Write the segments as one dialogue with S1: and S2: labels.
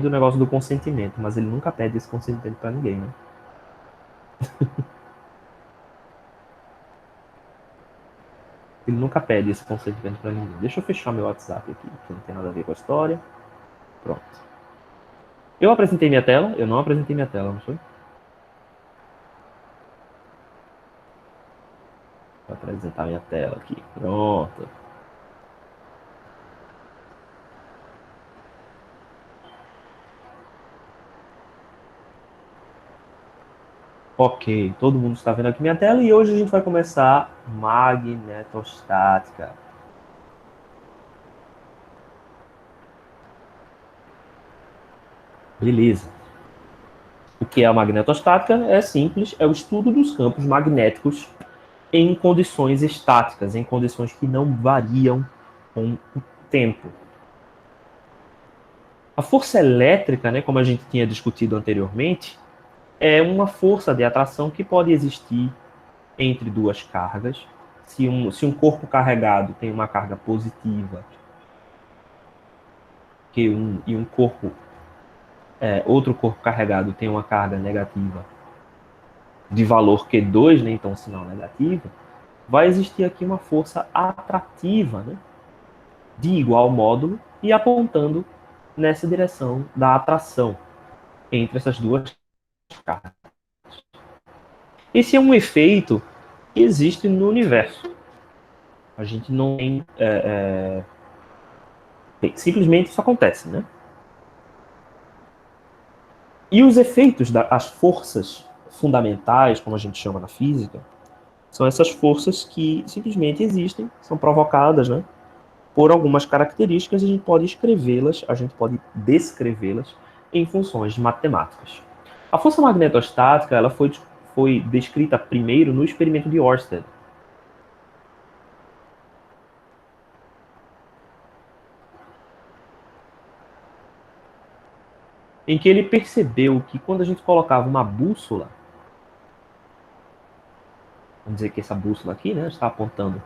S1: do negócio do consentimento, mas ele nunca pede esse consentimento para ninguém, né? Ele nunca pede esse consentimento para ninguém. Deixa eu fechar meu WhatsApp aqui, que não tem nada a ver com a história. Pronto. Eu apresentei minha tela? Eu não apresentei minha tela, não foi? Vou apresentar minha tela aqui. Pronto. Ok, todo mundo está vendo aqui minha tela e hoje a gente vai começar magnetostática. Beleza. O que é a magnetostática? É simples, é o estudo dos campos magnéticos em condições estáticas, em condições que não variam com o tempo. A força elétrica, né, como a gente tinha discutido anteriormente, é uma força de atração que pode existir entre duas cargas. Se um corpo carregado tem uma carga positiva e um corpo, outro corpo carregado tem uma carga negativa de valor Q2, né, então sinal negativo, vai existir aqui uma força atrativa, né, de igual módulo e apontando nessa direção da atração entre essas duas cargas. Esse é um efeito que existe no universo. A gente não tem. Simplesmente isso acontece, né? E os efeitos das forças fundamentais, como a gente chama na física, são essas forças que simplesmente existem, são provocadas, né, por algumas características e a gente pode escrevê-las, a gente pode descrevê-las em funções matemáticas. A força magnetostática ela foi descrita primeiro no experimento de Ørsted, em que ele percebeu que quando a gente colocava uma bússola, vamos dizer que essa bússola aqui, né, está apontando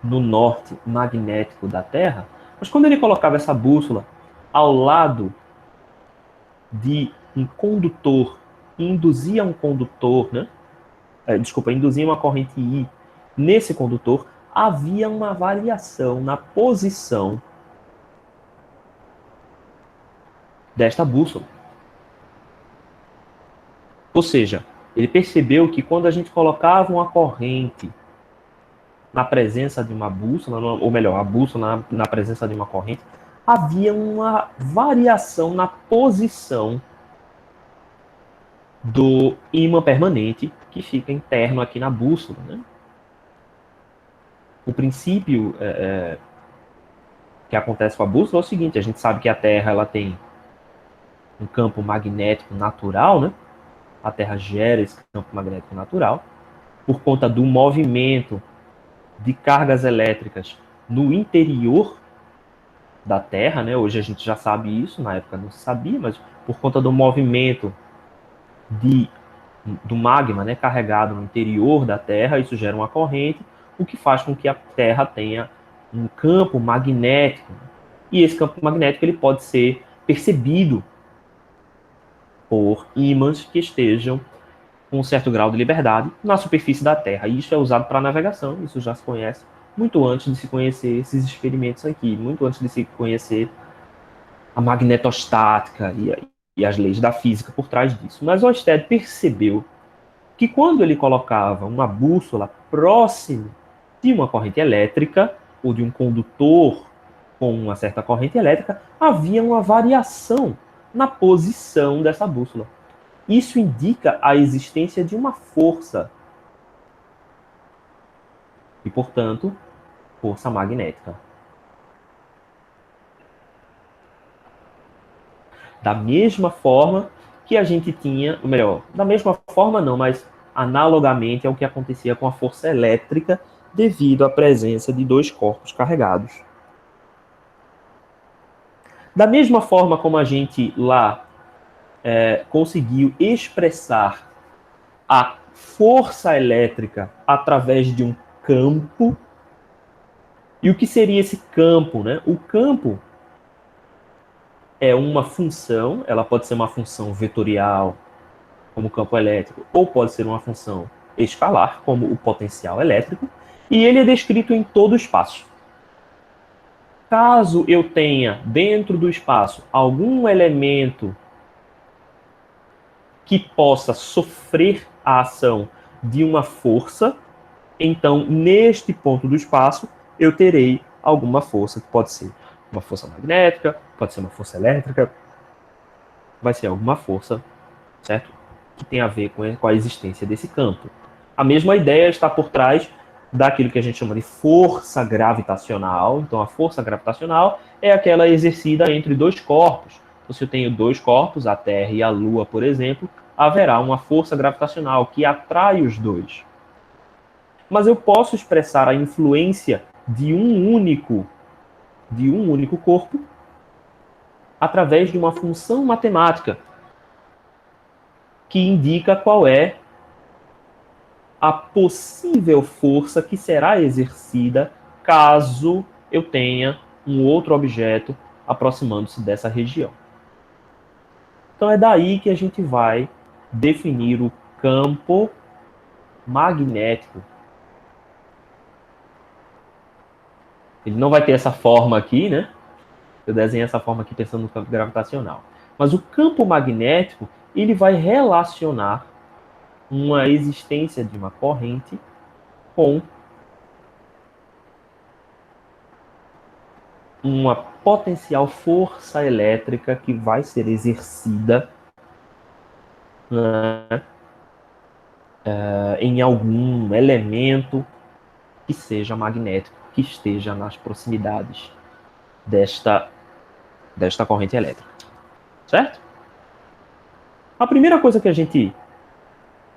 S1: no norte magnético da Terra, mas quando ele colocava essa bússola ao lado de um condutor, induzia um condutor, né, induzia uma corrente I nesse condutor, havia uma variação na posição desta bússola. Ou seja, ele percebeu que quando a gente colocava uma corrente na presença de uma bússola, ou melhor, a bússola na presença de uma corrente, havia uma variação na posição do ímã permanente que fica interno aqui na bússola. Né? O princípio que acontece com a bússola é o seguinte: a gente sabe que a Terra ela tem um campo magnético natural, né? A Terra gera esse campo magnético natural por conta do movimento de cargas elétricas no interior da Terra, né? Hoje a gente já sabe isso, na época não se sabia, mas por conta do movimento de, do magma, né, carregado no interior da Terra, isso gera uma corrente, o que faz com que a Terra tenha um campo magnético. E esse campo magnético ele pode ser percebido por ímãs que estejam com um certo grau de liberdade na superfície da Terra. E isso é usado para navegação, isso já se conhece muito antes de se conhecer esses experimentos aqui, muito antes de se conhecer a magnetostática e as leis da física por trás disso. Mas Ørsted percebeu que quando ele colocava uma bússola próximo de uma corrente elétrica ou de um condutor com uma certa corrente elétrica, havia uma variação na posição dessa bússola. Isso indica a existência de uma força e, portanto, força magnética. Da mesma forma que a gente tinha, ou melhor, da mesma forma não, mas analogamente ao que acontecia com a força elétrica devido à presença de dois corpos carregados. Da mesma forma como a gente lá conseguiu expressar a força elétrica através de um campo. E o que seria esse campo? Né? O campo é uma função, ela pode ser uma função vetorial, como o campo elétrico, ou pode ser uma função escalar, como o potencial elétrico, e ele é descrito em todo o espaço. Caso eu tenha dentro do espaço algum elemento que possa sofrer a ação de uma força, então neste ponto do espaço eu terei alguma força, que pode ser uma força magnética, pode ser uma força elétrica, vai ser alguma força, certo? Que tem a ver com a existência desse campo. A mesma ideia está por trás daquilo que a gente chama de força gravitacional. Então, a força gravitacional é aquela exercida entre dois corpos. Então, se eu tenho dois corpos, a Terra e a Lua, por exemplo, haverá uma força gravitacional que atrai os dois. Mas eu posso expressar a influência de um único corpo através de uma função matemática que indica qual é a possível força que será exercida caso eu tenha um outro objeto aproximando-se dessa região. Então é daí que a gente vai definir o campo magnético. Ele não vai ter essa forma aqui, né? Eu desenhei essa forma aqui pensando no campo gravitacional. Mas o campo magnético, ele vai relacionar uma existência de uma corrente com uma potencial força elétrica que vai ser exercida, né, em algum elemento que seja magnético, que esteja nas proximidades desta corrente elétrica. Certo? A primeira coisa que a gente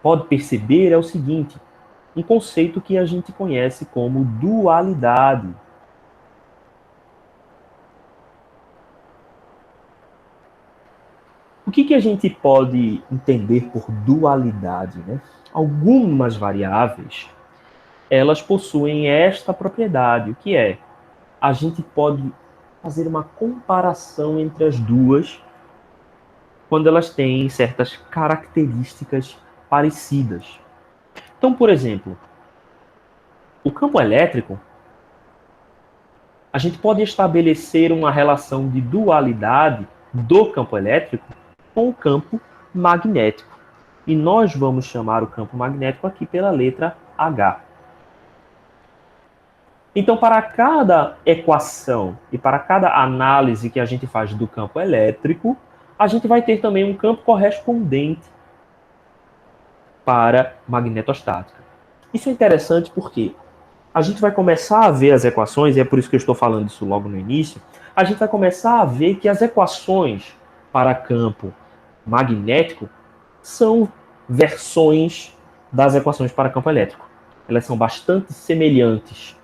S1: pode perceber é o seguinte: um conceito que a gente conhece como dualidade. O que a gente pode entender por dualidade, né? Algumas variáveis, elas possuem esta propriedade, o que é? A gente pode fazer uma comparação entre as duas quando elas têm certas características parecidas. Então, por exemplo, o campo elétrico, a gente pode estabelecer uma relação de dualidade do campo elétrico com o campo magnético. E nós vamos chamar o campo magnético aqui pela letra H. Então, para cada equação e para cada análise que a gente faz do campo elétrico, a gente vai ter também um campo correspondente para magnetostática. Isso é interessante porque a gente vai começar a ver as equações, e é por isso que eu estou falando isso logo no início, a gente vai começar a ver que as equações para campo magnético são versões das equações para campo elétrico. Elas são bastante semelhantes.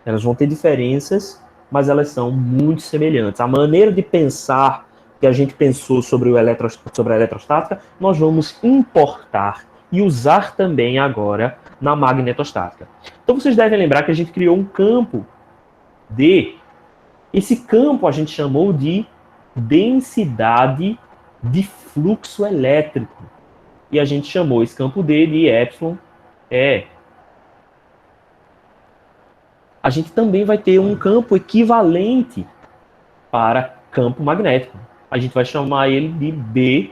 S1: Elas vão ter diferenças, mas elas são muito semelhantes. A maneira de pensar que a gente pensou sobre a eletrostática, nós vamos importar e usar também agora na magnetostática. Então vocês devem lembrar que a gente criou um campo D. Esse campo a gente chamou de densidade de fluxo elétrico. E a gente chamou esse campo D de epsilon E. A gente também vai ter um campo equivalente para campo magnético. A gente vai chamar ele de B,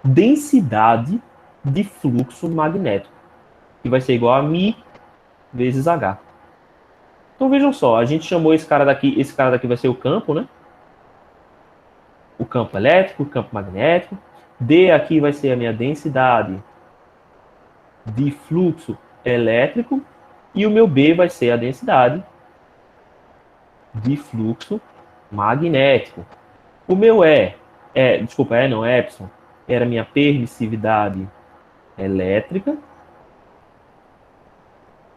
S1: densidade de fluxo magnético, que vai ser igual a μ vezes H. Então vejam só, a gente chamou esse cara daqui vai ser o campo, né? O campo elétrico, o campo magnético. D aqui vai ser a minha densidade de fluxo elétrico. E o meu B vai ser a densidade de fluxo magnético. O meu não é epsilon, era a minha permissividade elétrica.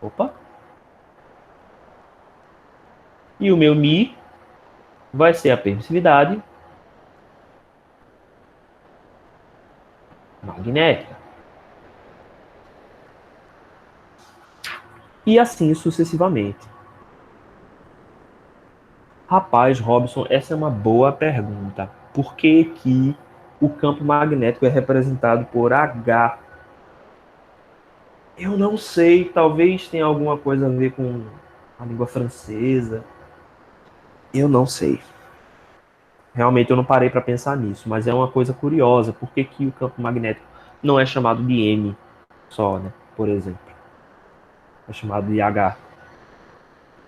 S1: Opa. E o meu μ vai ser a permissividade magnética. E assim sucessivamente. Rapaz, Robson, essa é uma boa pergunta. Por que que o campo magnético é representado por H? Eu não sei, talvez tenha alguma coisa a ver com a língua francesa. Eu não sei. Realmente eu não parei para pensar nisso, mas é uma coisa curiosa. Por que que o campo magnético não é chamado de M só, né? Por exemplo, é chamado de H.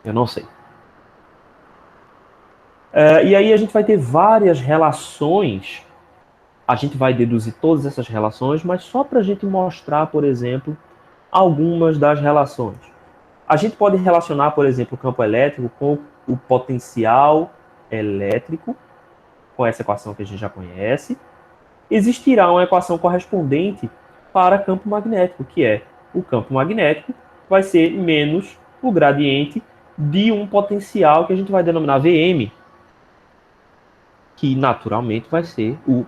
S1: Eu não sei. E aí a gente vai ter várias relações. A gente vai deduzir todas essas relações, mas só para a gente mostrar, por exemplo, algumas das relações. A gente pode relacionar, por exemplo, o campo elétrico com o potencial elétrico, com essa equação que a gente já conhece. Existirá uma equação correspondente para campo magnético, que é o campo magnético vai ser menos o gradiente de um potencial que a gente vai denominar Vm, que naturalmente vai ser o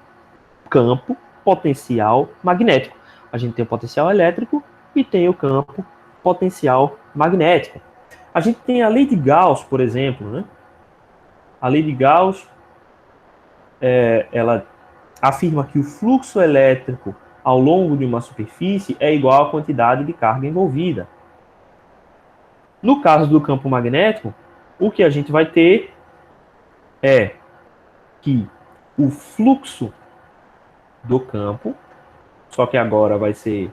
S1: campo potencial magnético. A gente tem o potencial elétrico e tem o campo potencial magnético. A gente tem a lei de Gauss, por exemplo, né? A lei de Gauss, ela afirma que o fluxo elétrico ao longo de uma superfície é igual à quantidade de carga envolvida. No caso do campo magnético, o que a gente vai ter é que o fluxo do campo, só que agora vai ser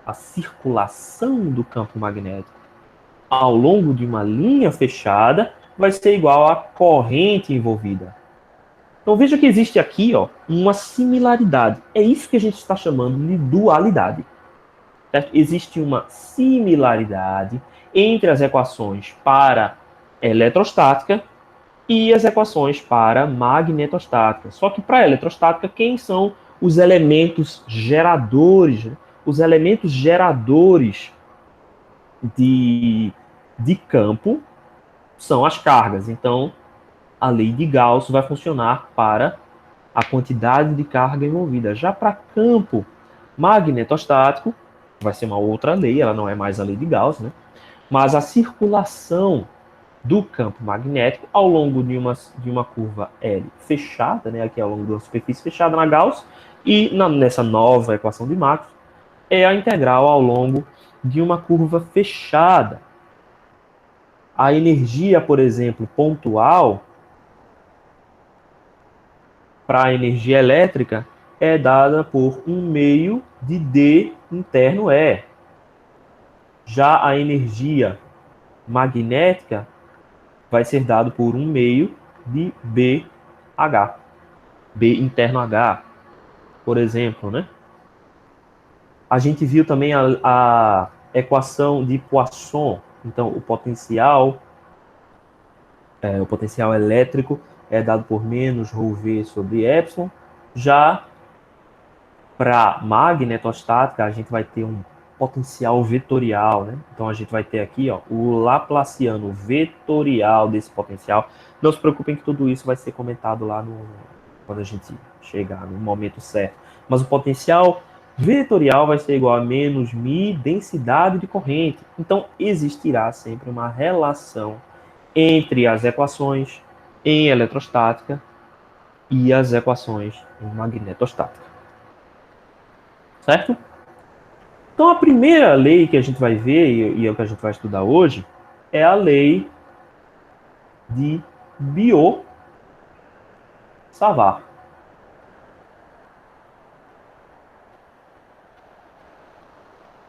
S1: a circulação do campo magnético ao longo de uma linha fechada, vai ser igual à corrente envolvida. Então veja que existe aqui, ó, uma similaridade. É isso que a gente está chamando de dualidade. Certo? Existe uma similaridade entre as equações para eletrostática e as equações para magnetostática. Só que para eletrostática, quem são os elementos geradores? Né? Os elementos geradores de, de campo são as cargas. Então, a lei de Gauss vai funcionar para a quantidade de carga envolvida. Já para campo magnetostático, vai ser uma outra lei, ela não é mais a lei de Gauss, né? Mas a circulação do campo magnético ao longo de uma curva L fechada, né? Aqui ao longo de uma superfície fechada na Gauss, e nessa nova equação de Maxwell, é a integral ao longo de uma curva fechada. A energia, por exemplo, pontual para a energia elétrica é dada por 1/2 de D interno E. Já a energia magnética vai ser dado por 1/2 de BH. B interno H, por exemplo, né? A gente viu também a equação de Poisson. Então, o potencial elétrico é dado por menos ρV sobre epsilon. Já para magnetostática, a gente vai ter um potencial vetorial, né? Então a gente vai ter aqui, ó, o laplaciano vetorial desse potencial. Não se preocupem que tudo isso vai ser comentado lá quando a gente chegar no momento certo. Mas o potencial vetorial vai ser igual a menos μ densidade de corrente. Então existirá sempre uma relação entre as equações em eletrostática e as equações em magnetostática. Certo? Então, a primeira lei que a gente vai ver, e é o que a gente vai estudar hoje, é a lei de Biot-Savart.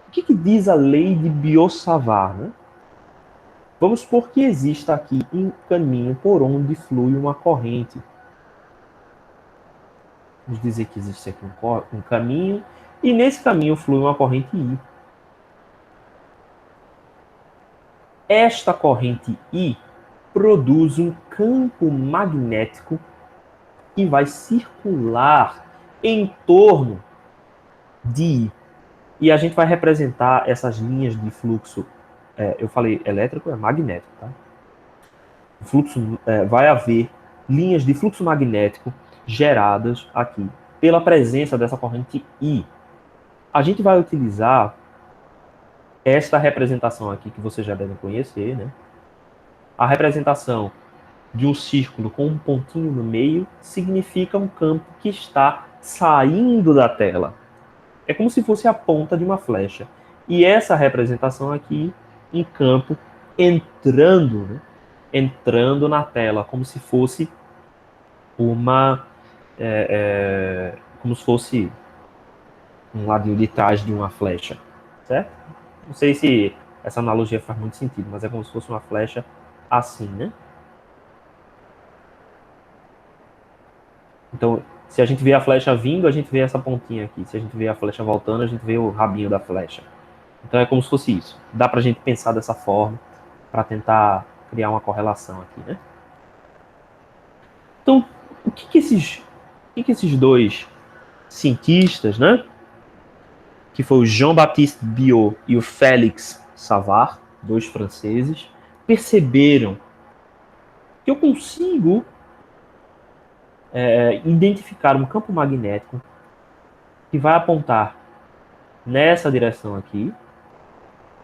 S1: O que diz a lei de Biot-Savart? Né? Vamos supor que exista aqui um caminho por onde flui uma corrente. Vamos dizer que existe aqui um caminho, e nesse caminho flui uma corrente I. Esta corrente I produz um campo magnético que vai circular em torno de I. E a gente vai representar essas linhas de fluxo, eu falei elétrico, é magnético, tá? O fluxo, vai haver linhas de fluxo magnético geradas aqui pela presença dessa corrente I. A gente vai utilizar esta representação aqui que vocês já devem conhecer, né? A representação de um círculo com um pontinho no meio significa um campo que está saindo da tela. É como se fosse a ponta de uma flecha. E essa representação aqui, um campo entrando, né? Entrando na tela, como se fosse uma... como se fosse um ladinho de trás de uma flecha, certo? Não sei se essa analogia faz muito sentido, mas é como se fosse uma flecha assim, né? Então, se a gente vê a flecha vindo, a gente vê essa pontinha aqui. Se a gente vê a flecha voltando, a gente vê o rabinho da flecha. Então é como se fosse isso. Dá pra gente pensar dessa forma para tentar criar uma correlação aqui, né? Então, o que esses dois cientistas, né? Que foi o Jean-Baptiste Biot e o Félix Savart, dois franceses, perceberam que eu consigo identificar um campo magnético que vai apontar nessa direção aqui,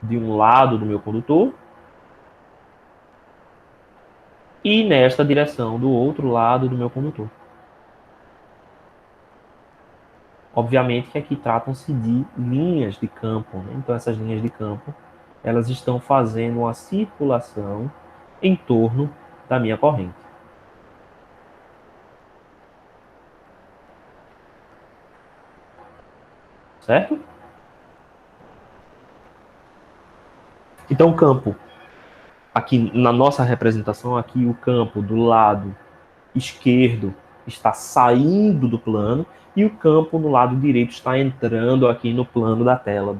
S1: de um lado do meu condutor, e nesta direção do outro lado do meu condutor. Obviamente que aqui tratam-se de linhas de campo, né? Então essas linhas de campo, elas estão fazendo uma circulação em torno da minha corrente. Certo? Então o campo, aqui na nossa representação, aqui o campo do lado esquerdo está saindo do plano e o campo no lado direito está entrando aqui no plano da tela,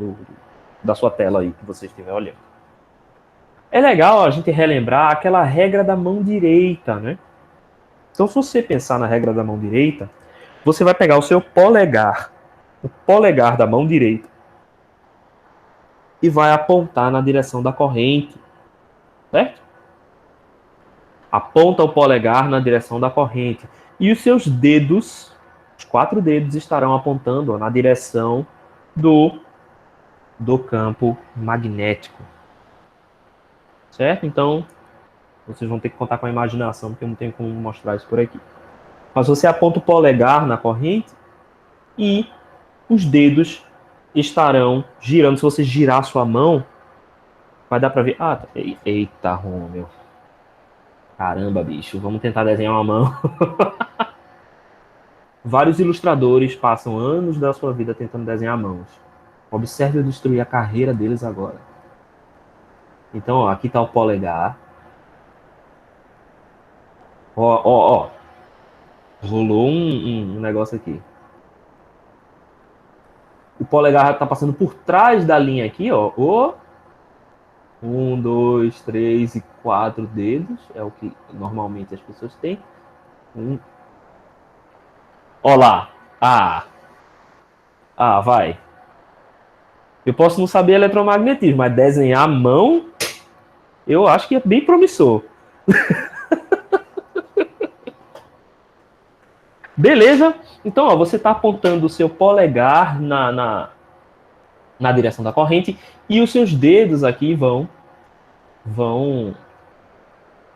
S1: da sua tela aí que você estiver olhando. É legal a gente relembrar aquela regra da mão direita, né? Então, se você pensar na regra da mão direita, você vai pegar o seu polegar, o polegar da mão direita, e vai apontar na direção da corrente, certo? Aponta o polegar na direção da corrente. E os seus dedos, os 4 dedos, estarão apontando na direção do campo magnético. Certo? Então, vocês vão ter que contar com a imaginação, porque eu não tenho como mostrar isso por aqui. Mas você aponta o polegar na corrente e os dedos estarão girando. Se você girar a sua mão, vai dar para ver. Ah, eita, Romeu. Caramba, bicho. Vamos tentar desenhar uma mão. Vários ilustradores passam anos da sua vida tentando desenhar mãos. Observe eu destruir a carreira deles agora. Então, ó, aqui está o polegar. Ó, ó, ó. Rolou um negócio aqui. O polegar está passando por trás da linha aqui, ó. O 1, 2, 3 e 4 dedos. É o que normalmente as pessoas têm. Ó lá. Vai. Eu posso não saber eletromagnetismo, mas desenhar a mão, eu acho que é bem promissor. Beleza? Então, ó, você está apontando o seu polegar na direção da corrente e os seus dedos aqui vão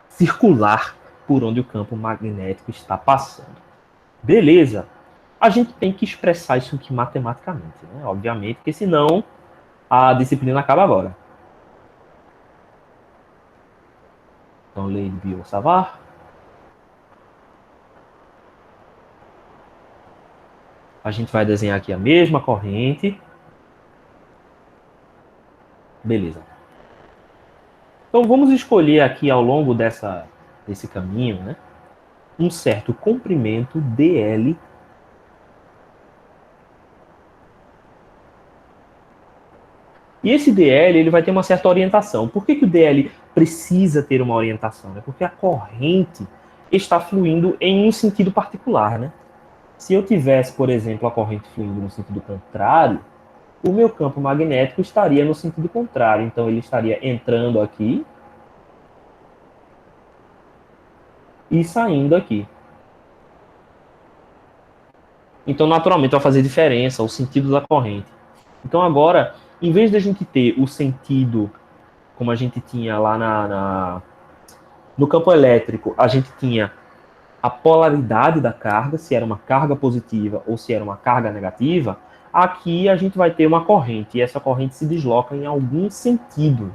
S1: circular por onde o campo magnético está passando. Beleza? A gente tem que expressar isso aqui matematicamente, né? Obviamente, porque senão a disciplina acaba agora. Então, lei de Biot-Savart. A gente vai desenhar aqui a mesma corrente. Beleza. Então, vamos escolher aqui ao longo desse caminho, né, um certo comprimento dl. E esse dl ele vai ter uma certa orientação. Por que o dl precisa ter uma orientação? É porque a corrente está fluindo em um sentido particular, né? Se eu tivesse, por exemplo, a corrente fluindo no sentido contrário, o meu campo magnético estaria no sentido contrário. Então, ele estaria entrando aqui e saindo aqui. Então, naturalmente, vai fazer diferença o sentido da corrente. Então, agora, em vez de a gente ter o sentido como a gente tinha lá No campo elétrico, a gente tinha a polaridade da carga, se era uma carga positiva ou se era uma carga negativa. Aqui a gente vai ter uma corrente, e essa corrente se desloca em algum sentido.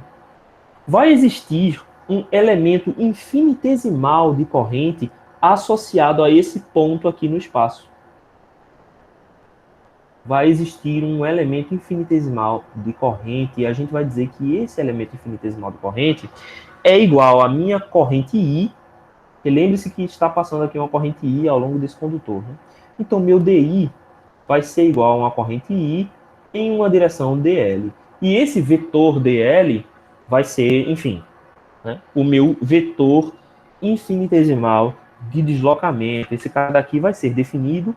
S1: Vai existir um elemento infinitesimal de corrente associado a esse ponto aqui no espaço. Vai existir um elemento infinitesimal de corrente, e a gente vai dizer que esse elemento infinitesimal de corrente é igual à minha corrente I, e lembre-se que está passando aqui uma corrente I ao longo desse condutor. Né? Então, meu DI vai ser igual a uma corrente I em uma direção DL. E esse vetor DL vai ser, enfim, né, o meu vetor infinitesimal de deslocamento. Esse cara daqui vai ser definido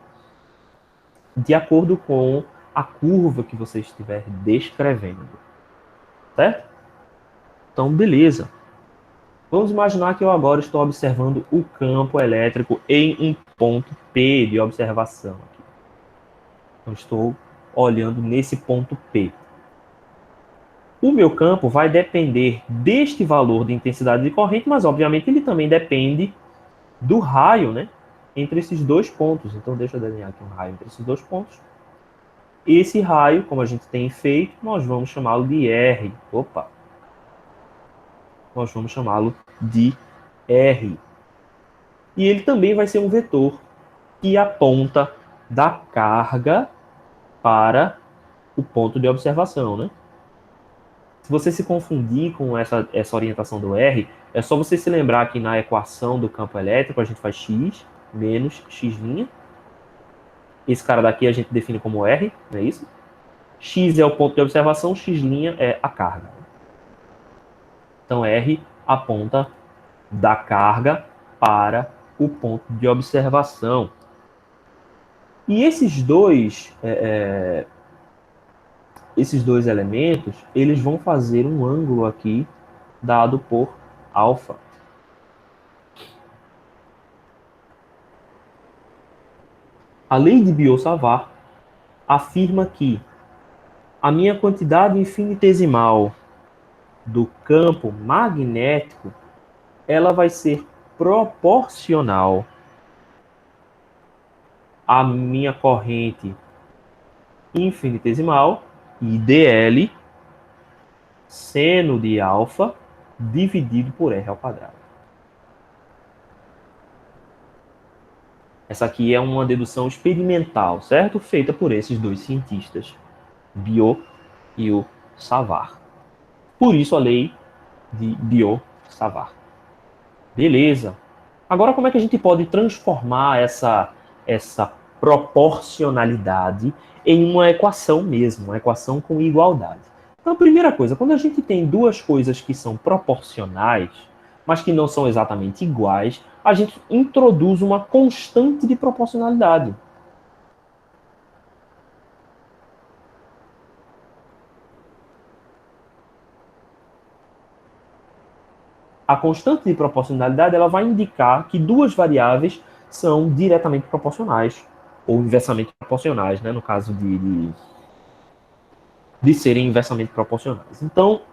S1: de acordo com a curva que você estiver descrevendo. Certo? Então, beleza. Vamos imaginar que eu agora estou observando o campo elétrico em um ponto P de observação. Aqui. Então, estou olhando nesse ponto P. O meu campo vai depender deste valor de intensidade de corrente, mas obviamente ele também depende do raio, né, entre esses dois pontos. Então, deixa eu desenhar aqui um raio entre esses dois pontos. Esse raio, como a gente tem feito, nós vamos chamá-lo de R. Opa! Nós vamos chamá-lo de R. E ele também vai ser um vetor que aponta da carga para o ponto de observação, né? Se você se confundir com essa orientação do R, é só você se lembrar que na equação do campo elétrico a gente faz x menos x'. Esse cara daqui a gente define como R, não é isso? X é o ponto de observação, x' é a carga. Então R aponta da carga para o ponto de observação. E esses dois elementos, eles vão fazer um ângulo aqui dado por alfa. A lei de Biot-Savart afirma que a minha quantidade infinitesimal do campo magnético, ela vai ser proporcional à minha corrente infinitesimal, IDL, seno de alfa, dividido por R ao quadrado. Essa aqui é uma dedução experimental, certo? Feita por esses dois cientistas, Biot e o Savart. Por isso a lei de Biot-Savart. Beleza. Agora, como é que a gente pode transformar essa proporcionalidade em uma equação mesmo, uma equação com igualdade? Então, a primeira coisa, quando a gente tem duas coisas que são proporcionais, mas que não são exatamente iguais, a gente introduz uma constante de proporcionalidade. A constante de proporcionalidade ela vai indicar que duas variáveis são diretamente proporcionais, ou inversamente proporcionais, né, no caso de serem inversamente proporcionais. Então,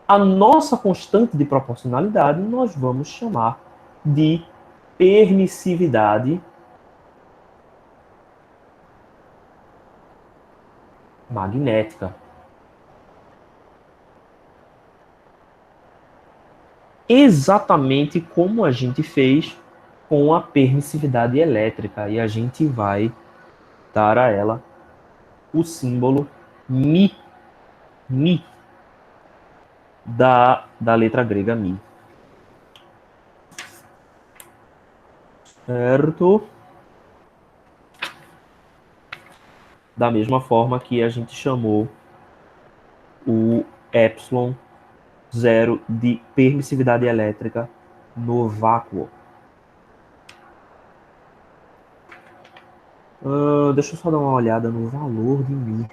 S1: a nossa constante de proporcionalidade nós vamos chamar de permissividade magnética. Exatamente como a gente fez com a permissividade elétrica. E a gente vai dar a ela o símbolo Mi. Mi. Da letra grega Mi. Certo? Da mesma forma que a gente chamou o epsilon zero de permissividade elétrica no vácuo. Deixa eu só dar uma olhada no valor de Mi.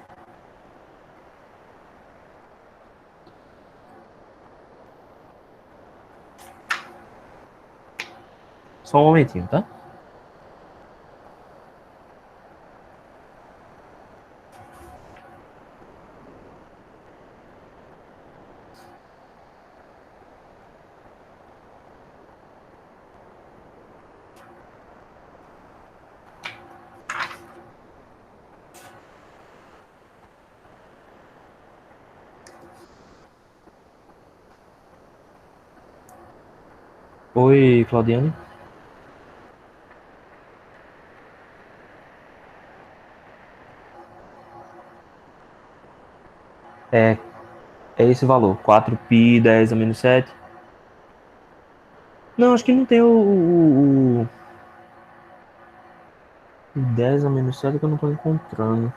S1: Só um momentinho, tá? Oi, Claudiane. É, é esse valor, 4π 10 a menos 7. Não, acho que não tem o 10 a menos 7 que eu não estou encontrando.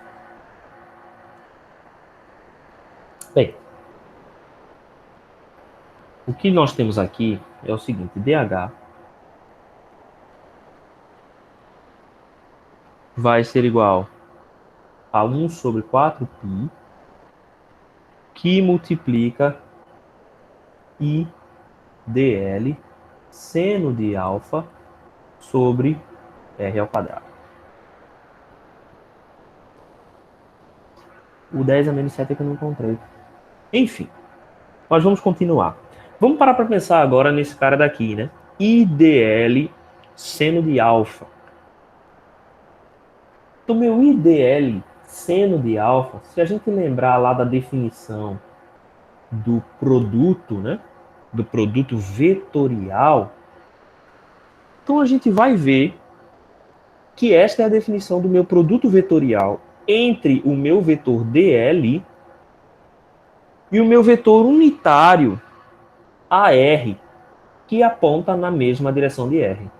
S1: Bem, o que nós temos aqui é o seguinte: dH vai ser igual a 1 sobre 4π, que multiplica IDL seno de alfa sobre R ao quadrado. O 10 a menos 7 é que eu não encontrei. Enfim, nós vamos continuar. Vamos parar para pensar agora nesse cara daqui, né? IDL seno de alfa. Então, meu IDL seno de alfa, se a gente lembrar lá da definição do produto, né? Do produto vetorial, então a gente vai ver que esta é a definição do meu produto vetorial entre o meu vetor DL e o meu vetor unitário AR, que aponta na mesma direção de R.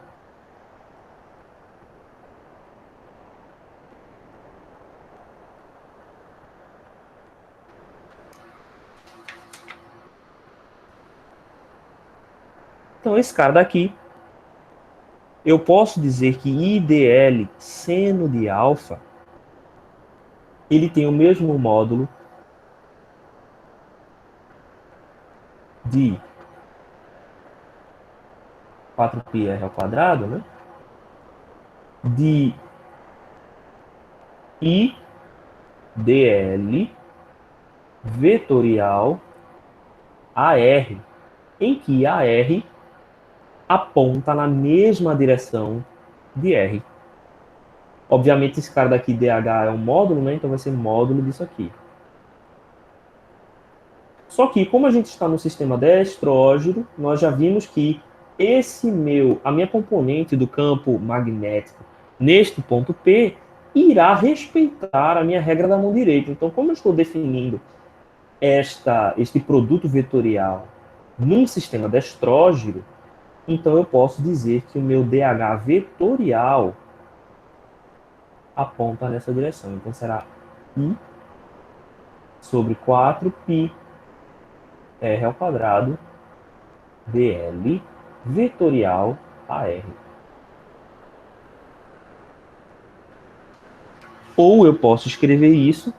S1: Então, esse cara daqui, eu posso dizer que IDL seno de alfa, ele tem o mesmo módulo de 4πr ao quadrado, né? De IDL vetorial AR, em que AR aponta na mesma direção de R. Obviamente, esse cara daqui, DH, é um módulo, né? Então vai ser módulo disso aqui. Só que, como a gente está no sistema destrógeno, nós já vimos que a minha componente do campo magnético neste ponto P irá respeitar a minha regra da mão direita. Então, como eu estou definindo este produto vetorial num sistema destrógeno, então eu posso dizer que o meu DH vetorial aponta nessa direção. Então será I sobre 4π R ao quadrado dl vetorial AR. Ou eu posso escrever isso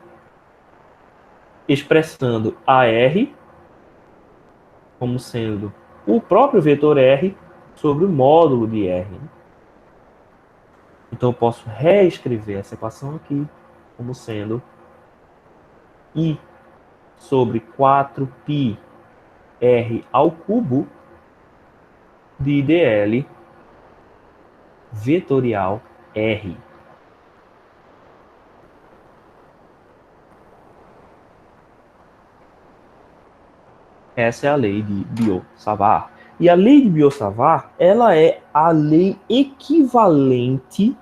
S1: expressando AR como sendo o próprio vetor R sobre o módulo de R. Então eu posso reescrever essa equação aqui como sendo I sobre 4π R ao cubo de dl vetorial R. Essa é a lei de Biot-Savart. E a lei de Biot-Savart, ela é a lei equivalente,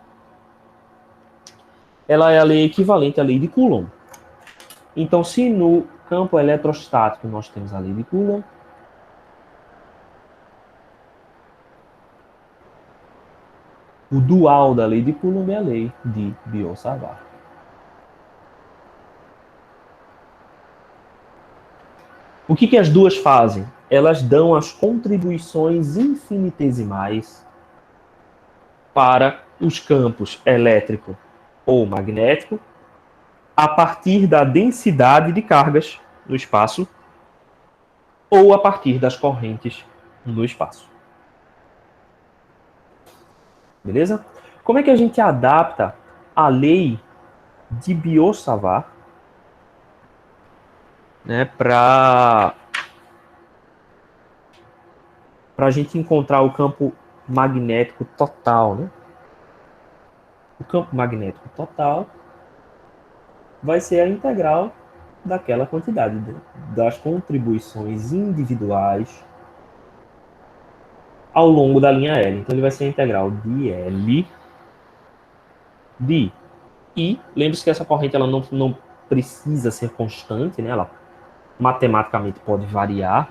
S1: à lei de Coulomb. Então, se no campo eletrostático nós temos a lei de Coulomb, o dual da lei de Coulomb é a lei de Biot-Savart. O que as duas fazem? Elas dão as contribuições infinitesimais para os campos elétrico ou magnético a partir da densidade de cargas no espaço ou a partir das correntes no espaço. Beleza? Como é que a gente adapta a lei de Biot-Savart, né, para a gente encontrar o campo magnético total, né? O campo magnético total vai ser a integral daquela quantidade das contribuições individuais ao longo da linha L. Então ele vai ser a integral de L de I. Lembre-se que essa corrente ela não precisa ser constante, né? Ela matematicamente pode variar.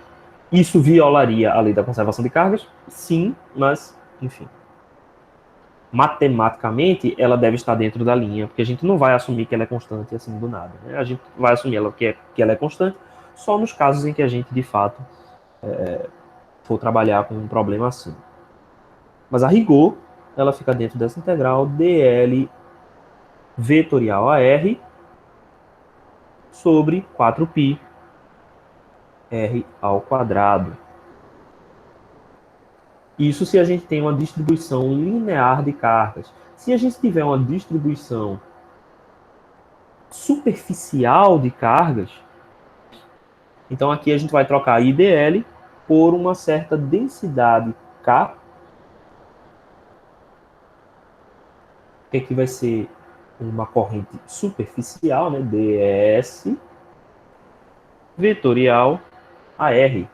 S1: Isso violaria a lei da conservação de cargas? Sim, mas, enfim. Matematicamente, ela deve estar dentro da linha, porque a gente não vai assumir que ela é constante assim do nada. Né? A gente vai assumir que ela é constante só nos casos em que a gente, de fato, for trabalhar com um problema assim. Mas a rigor, ela fica dentro dessa integral dl vetorial a r sobre 4π r ao quadrado. Isso se a gente tem uma distribuição linear de cargas. Se a gente tiver uma distribuição superficial de cargas, então aqui a gente vai trocar IDL por uma certa densidade K, que aqui vai ser uma corrente superficial, né, ds vetorial a R.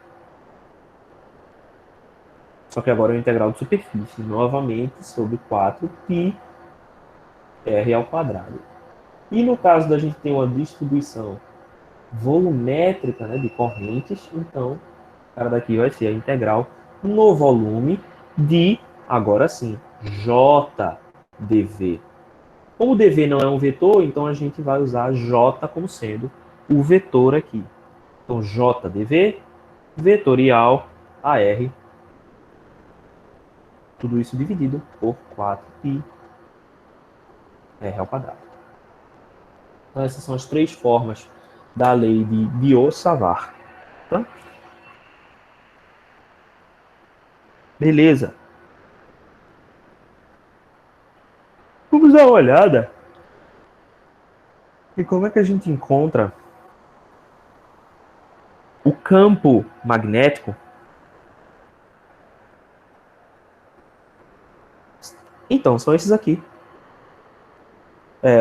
S1: Só que agora é o integral de superfície, novamente sobre 4π r ao quadrado. E no caso da gente ter uma distribuição volumétrica, né, de correntes, então o cara daqui vai ser a integral no volume de, agora sim, J dV. Como dV não é um vetor, então a gente vai usar J como sendo o vetor aqui. Então J dV vetorial AR, tudo isso dividido por 4π r ao quadrado. Então essas são as três formas da lei de Biot-Savart. Tá? Beleza. Vamos dar uma olhada em como é que a gente encontra o campo magnético. Então, são esses aqui.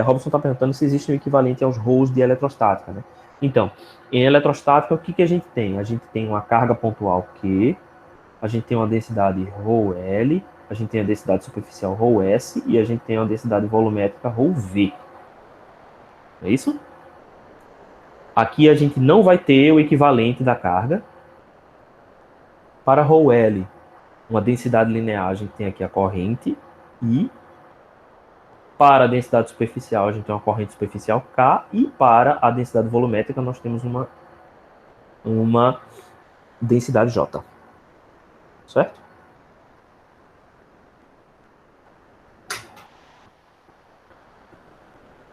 S1: Robson está perguntando se existe um equivalente aos rows de eletrostática. Né? Então, em eletrostática, o que a gente tem? A gente tem uma carga pontual Q, a gente tem uma densidade ρL, a gente tem a densidade superficial ρS e a gente tem a densidade volumétrica ρV. É isso? Aqui a gente não vai ter o equivalente da carga. Para ρL, uma densidade linear, a gente tem aqui a corrente I. Para a densidade superficial, a gente tem uma corrente superficial K. E para a densidade volumétrica, nós temos uma densidade J. Certo?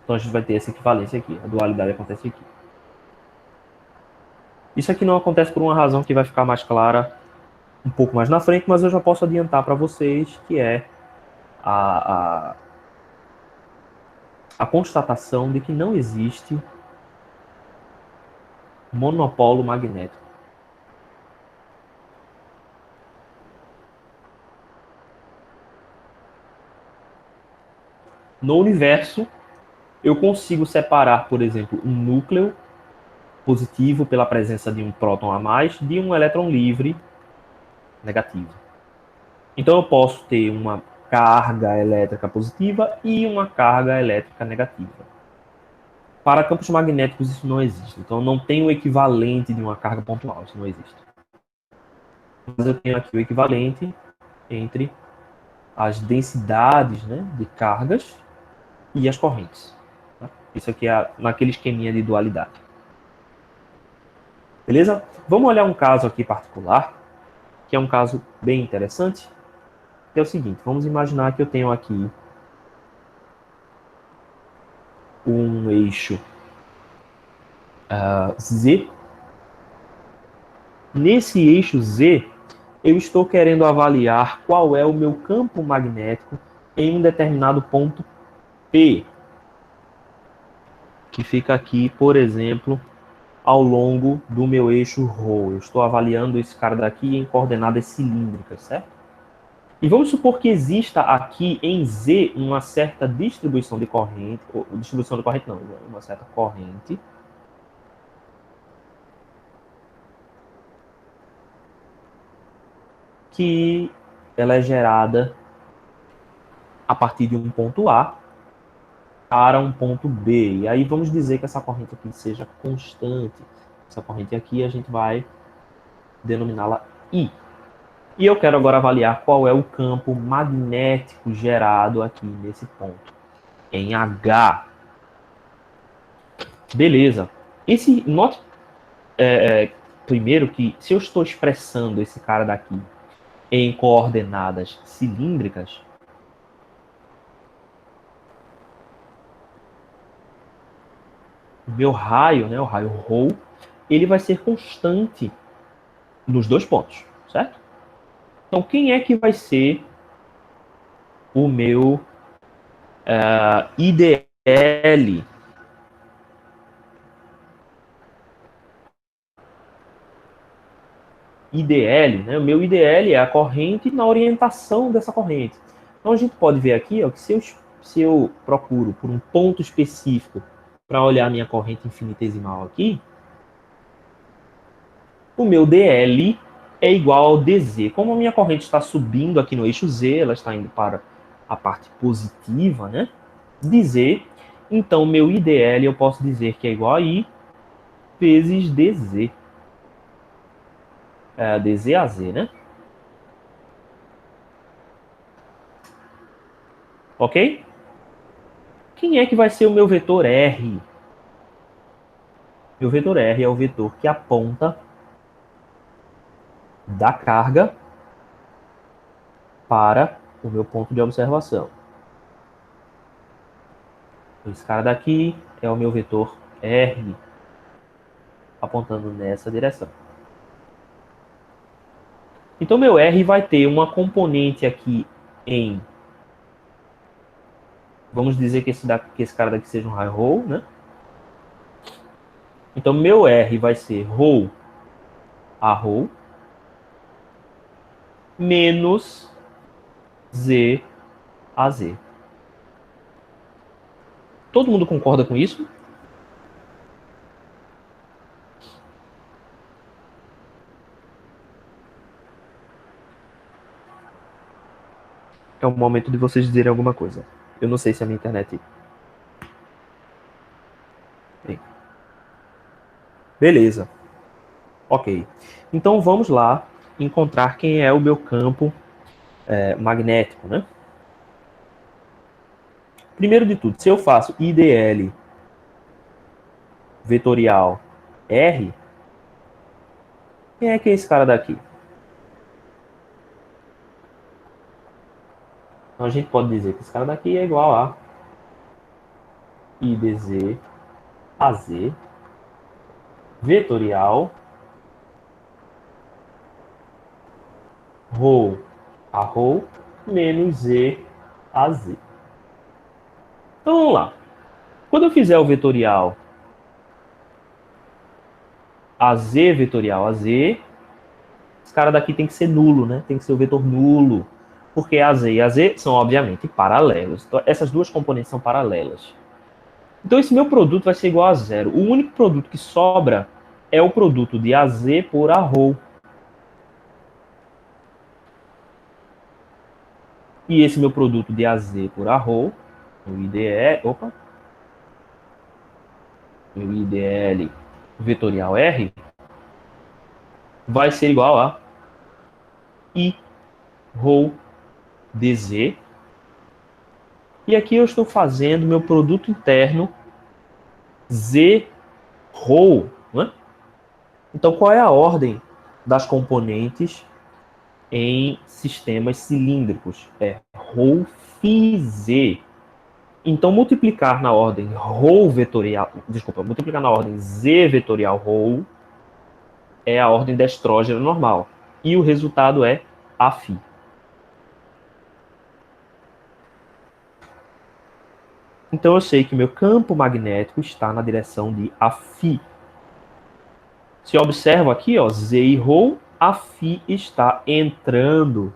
S1: Então a gente vai ter essa equivalência aqui. A dualidade acontece aqui. Isso aqui não acontece por uma razão que vai ficar mais clara um pouco mais na frente, mas eu já posso adiantar para vocês que é a constatação de que não existe monopolo magnético. No universo, eu consigo separar, por exemplo, um núcleo positivo pela presença de um próton a mais de um elétron livre negativo. Então eu posso ter uma carga elétrica positiva e uma carga elétrica negativa. Para campos magnéticos isso não existe. Então não tem o equivalente de uma carga pontual, isso não existe. Mas eu tenho aqui o equivalente entre as densidades, né, de cargas e as correntes. Tá? Isso aqui é naquele esqueminha de dualidade. Beleza? Vamos olhar um caso aqui particular, que é um caso bem interessante, que é o seguinte, vamos imaginar que eu tenho aqui um eixo Z. Nesse eixo Z, eu estou querendo avaliar qual é o meu campo magnético em um determinado ponto P, que fica aqui, por exemplo, ao longo do meu eixo ρ. Eu estou avaliando esse cara daqui em coordenadas cilíndricas, certo? E vamos supor que exista aqui em Z uma certa distribuição de corrente, ou distribuição de corrente não, uma certa corrente que ela é gerada a partir de um ponto A para um ponto B. E aí vamos dizer que essa corrente aqui seja constante. Essa corrente aqui a gente vai denominá-la I. E eu quero agora avaliar qual é o campo magnético gerado aqui nesse ponto, em H. Beleza. Note primeiro que se eu estou expressando esse cara daqui em coordenadas cilíndricas, o meu raio, né, o raio ρ, ele vai ser constante nos dois pontos, certo? Então, quem é que vai ser o meu IDL? IDL, né? O meu IDL é a corrente na orientação dessa corrente. Então, a gente pode ver aqui ó, que se eu procuro por um ponto específico para olhar a minha corrente infinitesimal aqui, o meu DL é igual ao DZ. Como a minha corrente está subindo aqui no eixo Z, ela está indo para a parte positiva, né, de Z, então meu IDL eu posso dizer que é igual a I vezes DZ. DZ a Z, né? Ok? Quem é que vai ser o meu vetor R? Meu vetor R é o vetor que aponta da carga para o meu ponto de observação. Esse cara daqui é o meu vetor R, apontando nessa direção. Então, meu R vai ter uma componente aqui em... Vamos dizer que esse cara daqui seja um raio ρ, né? Então, meu R vai ser ρ a ρ menos Z a Z. Todo mundo concorda com isso? É o momento de vocês dizerem alguma coisa. Eu não sei se a minha internet... Bem. Beleza. Ok. Então vamos lá encontrar quem é o meu campo magnético, né? Primeiro de tudo, se eu faço IDL vetorial R, quem é que é esse cara daqui? Então a gente pode dizer que esse cara daqui é igual a IDZ AZ vetorial ρ a ρ menos Z a Z. Então vamos lá. Quando eu fizer o vetorial AZ vetorial AZ, esse cara daqui tem que ser nulo, né? Tem que ser o vetor nulo. Porque AZ e AZ são, obviamente, paralelos. Então, essas duas componentes são paralelas. Então, esse meu produto vai ser igual a zero. O único produto que sobra é o produto de AZ por Aρρ. E esse meu produto de AZ por Arρ, o IDL vetorial R, vai ser igual a I ρ dz. E aqui eu estou fazendo meu produto interno Z ρ, né? Então, qual é a ordem das componentes em sistemas cilíndricos? É ρ φ z. Então, multiplicar na ordem ρ vetorial, desculpa, multiplicar na ordem Z vetorial ρ é a ordem da estrógena normal. E o resultado é Aφ. Então, eu sei que meu campo magnético está na direção de Aφ. Se eu observo aqui, ó, Z e ρ, Aφ está entrando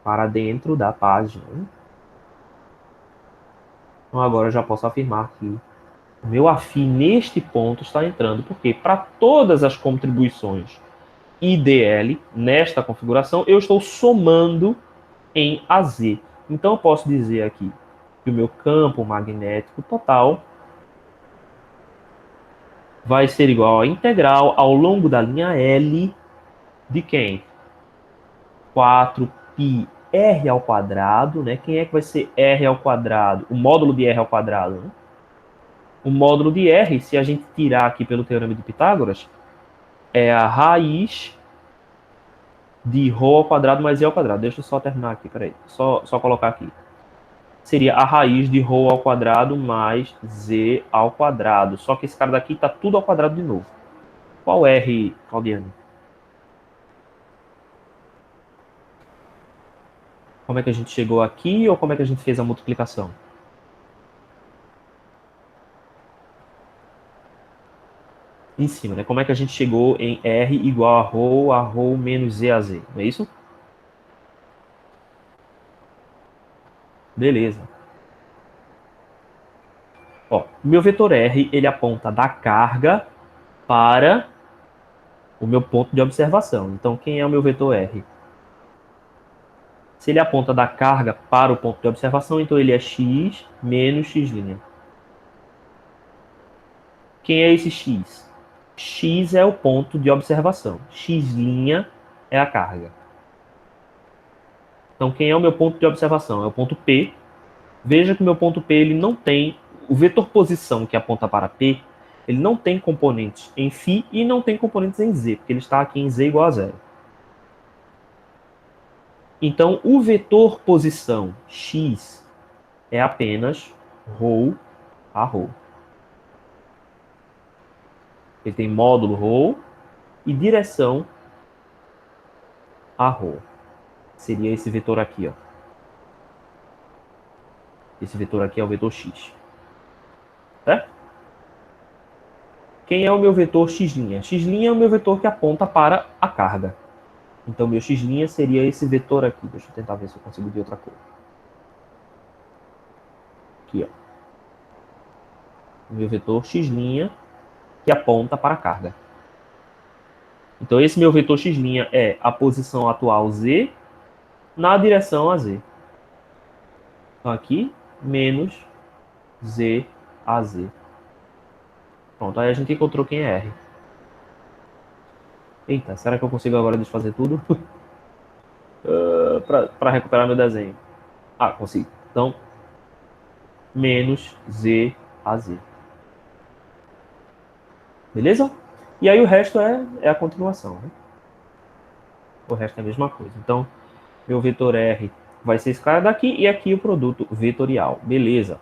S1: para dentro da página. Então, agora eu já posso afirmar que o meu Aφ neste ponto está entrando, porque para todas as contribuições IDL, nesta configuração, eu estou somando em AZ. Então, eu posso dizer aqui que o meu campo magnético total vai ser igual a integral ao longo da linha L de quem? 4πr ao quadrado, né? Quem é que vai ser r ao quadrado? O módulo de r ao quadrado, né? O módulo de r, se a gente tirar aqui pelo teorema de Pitágoras, é a raiz de ρ ao quadrado mais e ao quadrado. Deixa eu só terminar aqui, peraí. Só colocar aqui. Seria a raiz de ρ ao quadrado mais z ao quadrado. Só que esse cara daqui está tudo ao quadrado de novo. Qual R, Claudiano? Como é que a gente chegou aqui ou como é que a gente fez a multiplicação? Em cima, né? Como é que a gente chegou em R igual a ρ menos z a z? Não é isso? Beleza. Ó, o meu vetor R, ele aponta da carga para o meu ponto de observação. Então, quem é o meu vetor R? Se ele aponta da carga para o ponto de observação, então ele é x menos x'. Quem é esse x? X é o ponto de observação. X' é a carga. Então, quem é o meu ponto de observação? É o ponto P. Veja que o meu ponto P ele não tem... O vetor posição que aponta para P, ele não tem componentes em φ e não tem componentes em z, porque ele está aqui em z igual a zero. Então, o vetor posição x é apenas ρ a ρ. Ele tem módulo ρ e direção a ρ. Seria esse vetor aqui, ó. Esse vetor aqui é o vetor x. Certo? Quem é o meu vetor x'? X' é o meu vetor que aponta para a carga. Então, meu x' seria esse vetor aqui. Deixa eu tentar ver se eu consigo ver outra cor. Aqui, ó. O meu vetor x' que aponta para a carga. Então, esse meu vetor x' é a posição atual z na direção a z. Então, aqui, menos z a z. Pronto, aí a gente encontrou quem é R. Eita, será que eu consigo agora desfazer tudo? Para recuperar meu desenho. Ah, consigo. Então, menos z a z. Beleza? E aí o resto é a continuação. Né? O resto é a mesma coisa. Então, meu vetor R vai ser esse cara daqui e aqui o produto vetorial. Beleza.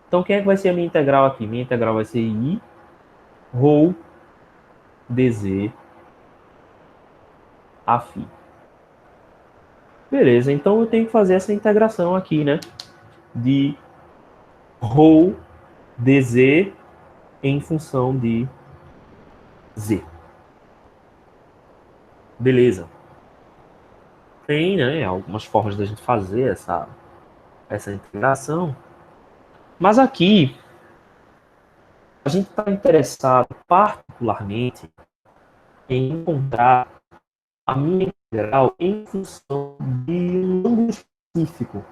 S1: Então, quem é que vai ser a minha integral aqui? Minha integral vai ser I ρ dz a φ. Beleza, então eu tenho que fazer essa integração aqui, né? De ρ dz em função de z. Beleza. Tem, né, algumas formas da gente fazer essa integração. Mas aqui, a gente está interessado particularmente em encontrar a minha integral em função de um ângulo específico.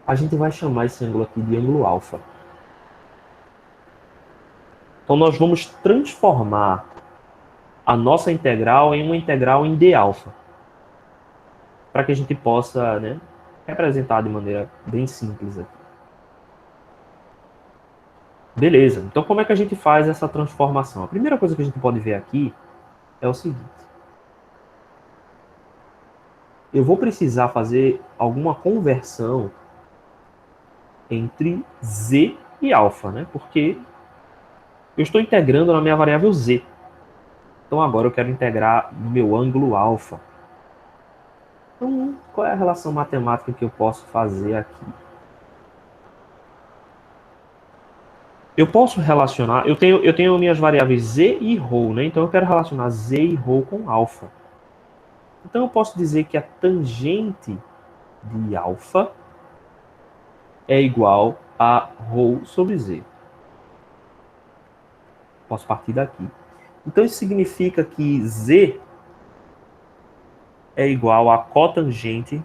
S1: A gente vai chamar esse ângulo aqui de ângulo alfa. Então, nós vamos transformar a nossa integral em uma integral em d alfa, para que a gente possa, né, representar de maneira bem simples aqui. Beleza, então como é que a gente faz essa transformação? A primeira coisa que a gente pode ver aqui é o seguinte. Eu vou precisar fazer alguma conversão entre z e alfa, né? Porque eu estou integrando na minha variável z. Então agora eu quero integrar no meu ângulo alfa. Então, qual é a relação matemática que eu posso fazer aqui? Eu posso relacionar, eu tenho minhas variáveis z e ρ, né? Então eu quero relacionar z e ρ com alfa. Então eu posso dizer que a tangente de alfa é igual a ρ sobre z. Posso partir daqui. Então isso significa que Z é igual a cotangente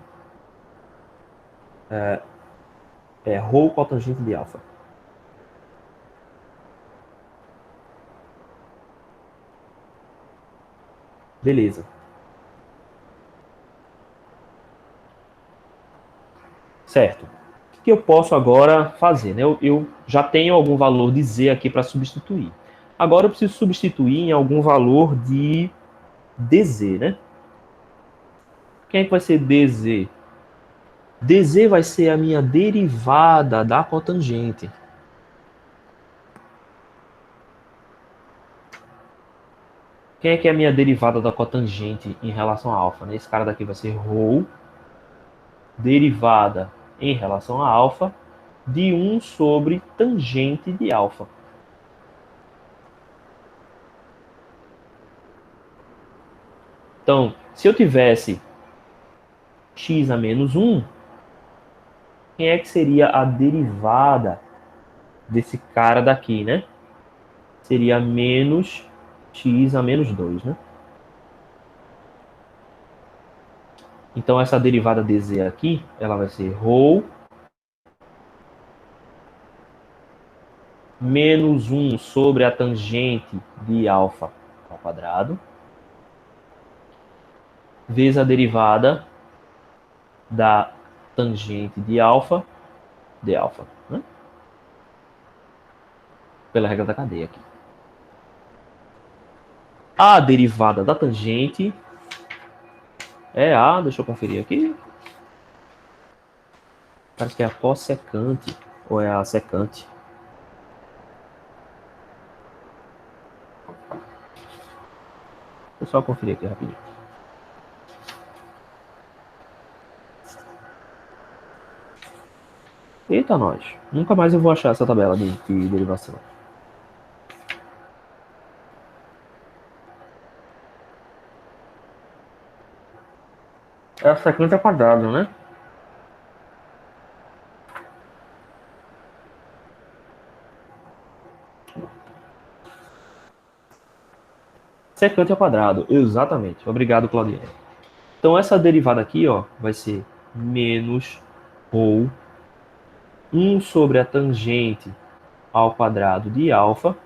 S1: ρ cotangente de alfa. Beleza. Certo. O que eu posso agora fazer? Né? Eu já tenho algum valor de Z aqui para substituir. Agora eu preciso substituir em algum valor de DZ, né? Quem é que vai ser DZ? DZ vai ser a minha derivada da cotangente. Quem é que é a minha derivada da cotangente em relação a alfa? Né? Esse cara daqui vai ser ρ, derivada em relação a alfa, de 1 sobre tangente de alfa. Então, se eu tivesse x a menos 1, quem é que seria a derivada desse cara daqui, né? Seria menos x a menos 2, né? Então, essa derivada dz aqui, ela vai ser ρ menos 1 sobre a tangente de alfa ao quadrado, vezes a derivada da tangente de alfa, né? Pela regra da cadeia aqui. A derivada da tangente é a, deixa eu conferir aqui, parece que é a cossecante, ou é a secante. Deixa eu só conferir aqui rapidinho. Eita, nós. Nunca mais eu vou achar essa tabela de derivação. É a secante ao quadrado, né? Secante ao quadrado, exatamente. Obrigado, Claudiane. Então, essa derivada aqui, ó, vai ser menos ρ 1 sobre a tangente ao quadrado de alfa,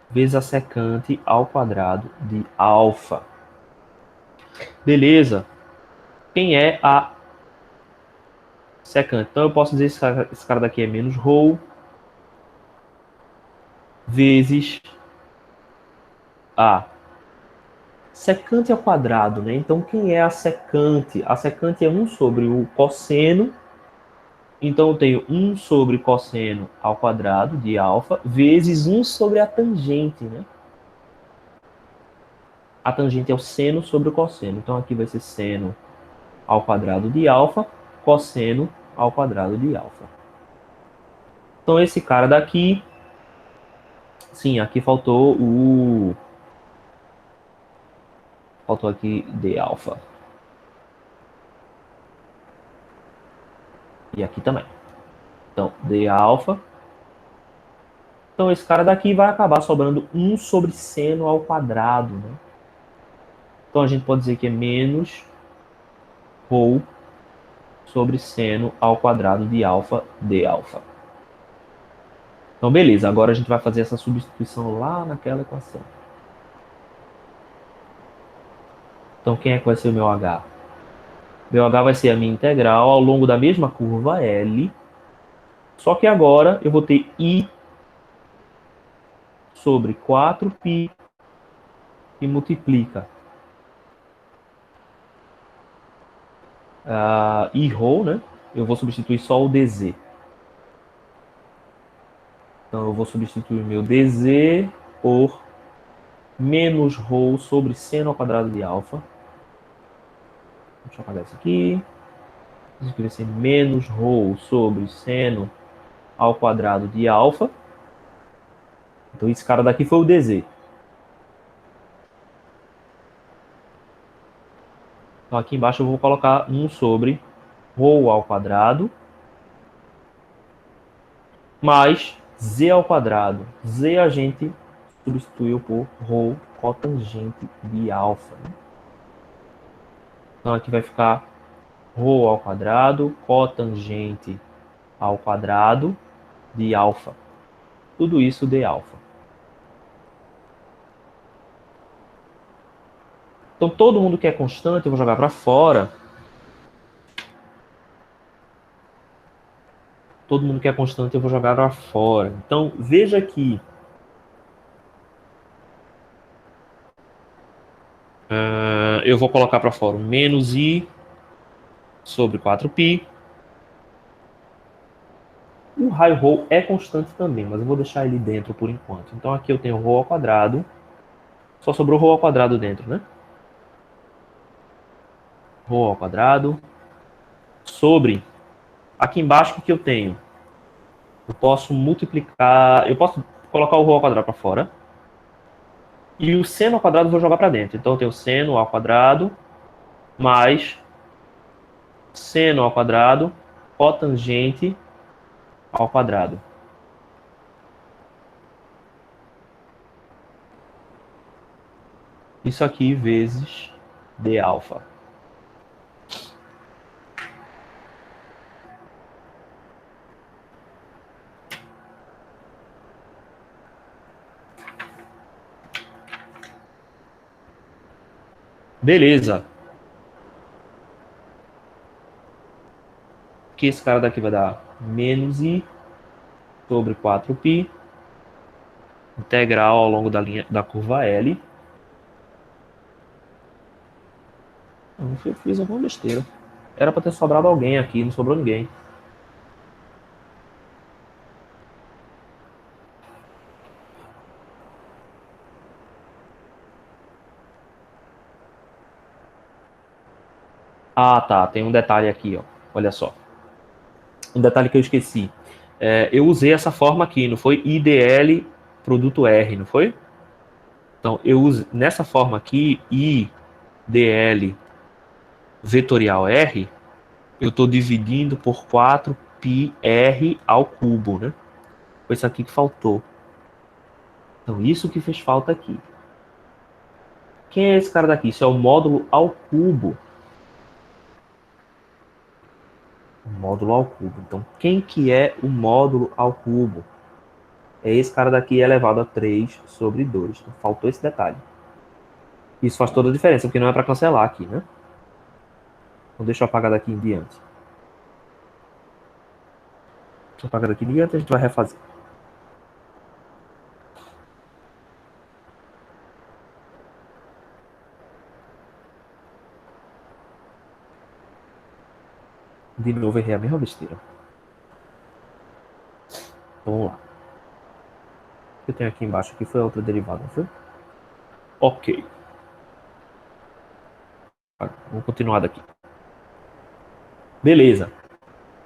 S1: vezes a secante ao quadrado de alfa. Beleza. Quem é a secante? Então, eu posso dizer que esse cara daqui é menos ρ vezes a secante ao quadrado, né? Então, quem é a secante? A secante é 1 sobre o cosseno. Então, eu tenho 1 sobre cosseno ao quadrado de alfa, vezes 1 sobre a tangente, né? A tangente é o seno sobre o cosseno. Então, aqui vai ser seno ao quadrado de alfa, cosseno ao quadrado de alfa. Então, esse cara daqui... Sim, aqui faltou o... Faltou aqui de alfa. E aqui também. Então, d alfa. Então, esse cara daqui vai acabar sobrando 1 sobre seno ao quadrado, né? Então, a gente pode dizer que é menos ρ sobre seno ao quadrado de alfa d alfa. Então, beleza. Agora a gente vai fazer essa substituição lá naquela equação. Então, quem é que vai ser o meu H? Meu H vai ser a minha integral ao longo da mesma curva L. Só que agora eu vou ter I sobre 4π que multiplica I ρ, né? Eu vou substituir só o dz. Então eu vou substituir o meu dz por menos ρ sobre seno ao quadrado de alfa. Deixa eu apagar isso aqui. Isso aqui vai ser menos ρ sobre seno ao quadrado de alfa. Então esse cara daqui foi o dz. Então aqui embaixo eu vou colocar 1 sobre ρ ao quadrado mais z ao quadrado. Z a gente substituiu por ρ cotangente de alfa. Né? Então aqui vai ficar ρ ao quadrado cotangente ao quadrado de alfa. Tudo isso de alfa. Então todo mundo que é constante eu vou jogar para fora. Todo mundo que é constante eu vou jogar para fora. Então veja que eu vou colocar para fora um menos i sobre 4π. O raio ρ é constante também, mas eu vou deixar ele dentro por enquanto. Então aqui eu tenho ρ ao quadrado. Só sobrou ρ ao quadrado dentro, né? Ρ ao quadrado sobre... Aqui embaixo o que eu tenho? Eu posso multiplicar... Eu posso colocar o ρ ao quadrado para fora. E o seno ao quadrado eu vou jogar para dentro. Então eu tenho seno ao quadrado mais seno ao quadrado cotangente ao quadrado. Isso aqui vezes d alfa. Beleza. Que esse cara daqui vai dar menos i sobre 4π integral ao longo da linha da curva L. Eu fiz alguma besteira. Era para ter sobrado alguém aqui, não sobrou ninguém. Ah, tá. Tem um detalhe aqui, ó. Olha só. Um detalhe que eu esqueci. Eu usei essa forma aqui, não foi? IDL produto R, não foi? Então, eu uso nessa forma aqui, IDL vetorial R, eu estou dividindo por 4πr ao cubo, né? Foi isso aqui que faltou. Então, isso que fez falta aqui. Quem é esse cara daqui? Isso é o módulo ao cubo. O módulo ao cubo. Então, quem que é o módulo ao cubo? É esse cara daqui elevado a 3 sobre 2. Então, faltou esse detalhe. Isso faz toda a diferença, porque não é para cancelar aqui, né? Então, deixa eu apagar daqui em diante. Deixa eu apagar daqui em diante e a gente vai refazer. De novo, errei a mesma besteira. Então, vamos lá. O que eu tenho aqui embaixo aqui foi a outra derivada, não foi? Ok. Vamos continuar daqui. Beleza.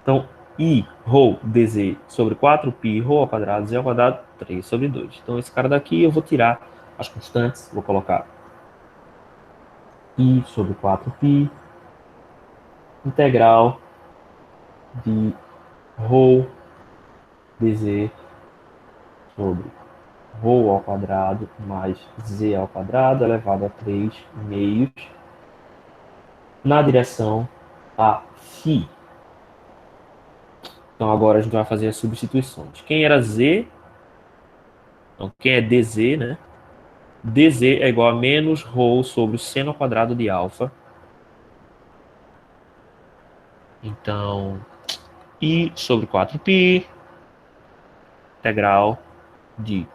S1: Então, I, ρ, dz sobre 4π, ρ ao quadrado, z ao quadrado, 3 sobre 2. Então, esse cara daqui eu vou tirar as constantes, vou colocar I sobre 4π, integral de ρ dz sobre ρ ao quadrado mais z ao quadrado elevado a 3 meios na direção a φ. Então agora a gente vai fazer as substituições. Quem era z? Então, quem é dz, né? dz é igual a menos ρ sobre o seno ao quadrado de alfa. Então, I sobre 4π, integral de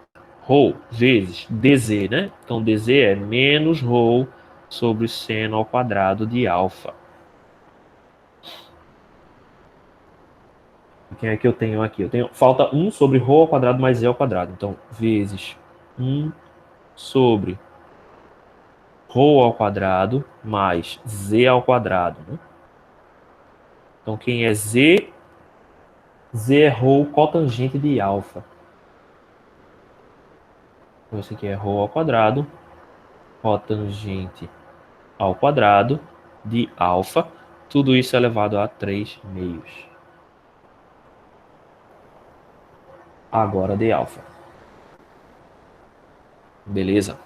S1: ρ vezes dz, né? Então, dz é menos ρ sobre o seno ao quadrado de alfa. E quem é que eu tenho aqui? Falta 1 sobre ρ ao quadrado mais z ao quadrado. Então, vezes 1 sobre ρ ao quadrado mais z ao quadrado, né? Então, quem é z? Z é ρ cotangente de alfa. Então, esse aqui é ρ ao quadrado, cotangente ao quadrado de alfa. Tudo isso elevado a 3 meios. Agora de alfa. Beleza?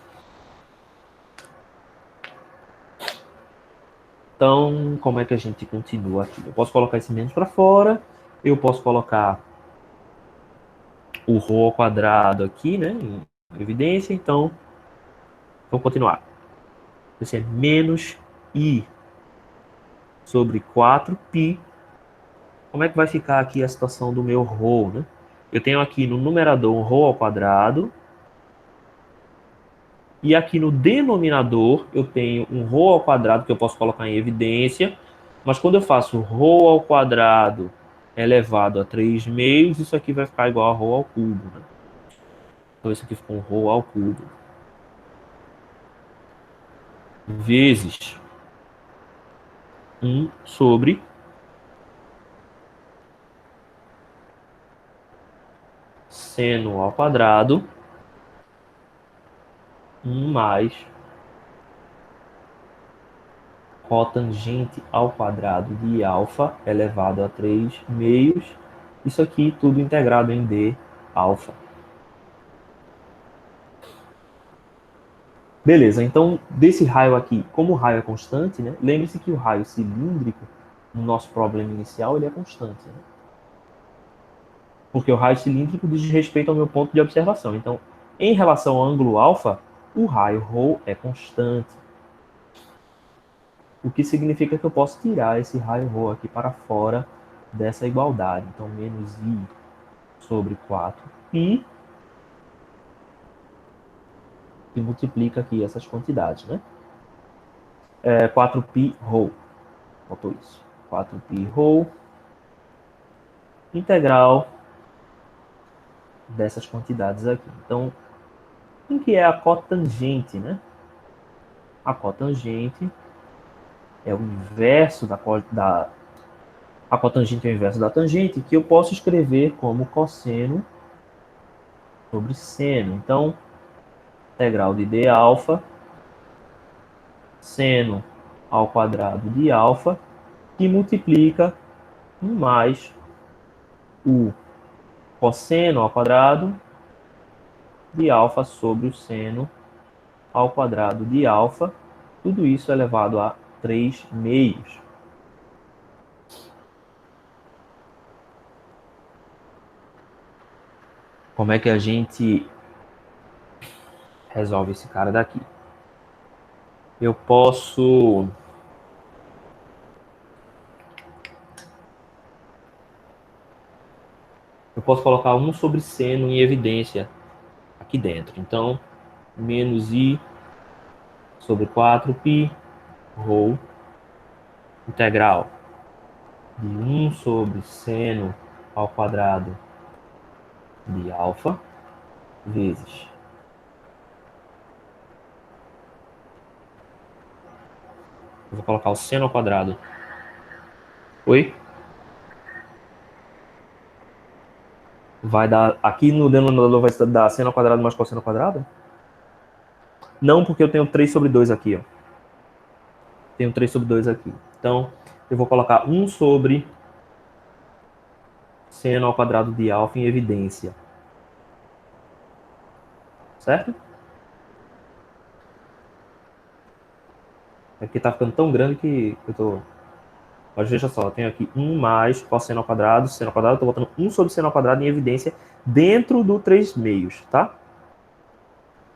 S1: Então, como é que a gente continua aqui? Eu posso colocar esse menos para fora, eu posso colocar o ρ ao quadrado aqui, né, em evidência, então, vamos continuar. Esse é menos I sobre 4π. Como é que vai ficar aqui a situação do meu ρ, né? Eu tenho aqui no numerador um ρ ao quadrado, e aqui no denominador eu tenho um ρ ao quadrado que eu posso colocar em evidência, mas quando eu faço ρ ao quadrado elevado a 3 meios, isso aqui vai ficar igual a ρ ao cubo, né? Então isso aqui fica um ρ ao cubo. Vezes 1 sobre seno ao quadrado 1 mais cotangente ao quadrado de alfa elevado a 3 meios. Isso aqui tudo integrado em d alfa. Beleza, então desse raio aqui, como o raio é constante, né? Lembre-se que o raio cilíndrico, no nosso problema inicial, ele é constante, né? Porque o raio cilíndrico diz respeito ao meu ponto de observação. Então, em relação ao ângulo alfa, o raio ρ é constante. O que significa que eu posso tirar esse raio ρ aqui para fora dessa igualdade. Então, menos I sobre 4π, que multiplica aqui essas quantidades, né? 4π ρ, faltou isso. 4π ρ, integral dessas quantidades aqui. Então, o que é a cotangente, né? A cotangente é o inverso a cotangente é o inverso da tangente, que eu posso escrever como cosseno sobre seno. Então, integral de d alfa, seno ao quadrado de alfa, que multiplica 1 mais o cosseno ao quadrado de alfa sobre o seno ao quadrado de alfa, tudo isso elevado a 3 meios. Como é que a gente resolve esse cara daqui? Eu posso colocar 1 sobre seno em evidência aqui dentro. Então, menos I sobre 4π ρ integral de 1 sobre seno ao quadrado de alfa vezes eu vou colocar o seno ao quadrado. Oi? Vai dar, aqui no denominador vai dar seno ao quadrado mais cosseno ao quadrado? Não, porque eu tenho 3 sobre 2 aqui, ó. Tenho 3 sobre 2 aqui. Então, eu vou colocar 1 sobre seno ao quadrado de alfa em evidência. Certo? Aqui tá ficando tão grande que eu tô... Mas veja só, eu tenho aqui 1 mais cosseno ao quadrado, seno ao quadrado, eu tô botando 1 sobre seno ao quadrado em evidência dentro do 3 meios, tá?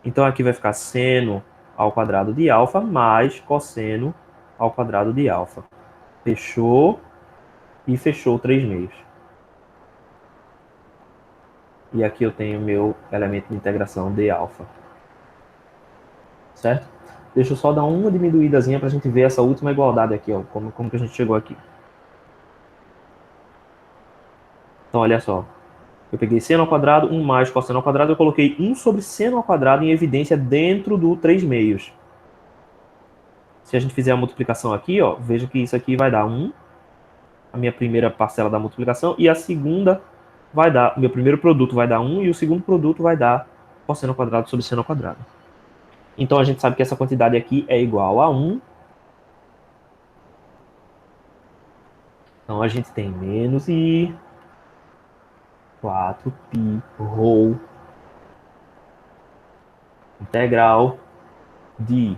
S1: Então aqui vai ficar seno ao quadrado de alfa mais cosseno ao quadrado de alfa. Fechou e fechou 3 meios. E aqui eu tenho meu elemento de integração de alfa. Certo? Deixa eu só dar uma diminuídazinha para a gente ver essa última igualdade aqui, ó, como que a gente chegou aqui. Então, olha só. Eu peguei seno ao quadrado, 1 mais cosseno ao quadrado, eu coloquei 1 sobre seno ao quadrado em evidência dentro do 3 meios. Se a gente fizer a multiplicação aqui, ó, veja que isso aqui vai dar 1, a minha primeira parcela da multiplicação, e a segunda vai dar, o meu primeiro produto vai dar 1, e o segundo produto vai dar cosseno ao quadrado sobre seno ao quadrado. Então, a gente sabe que essa quantidade aqui é igual a 1. Então, a gente tem menos I, 4π ρ integral de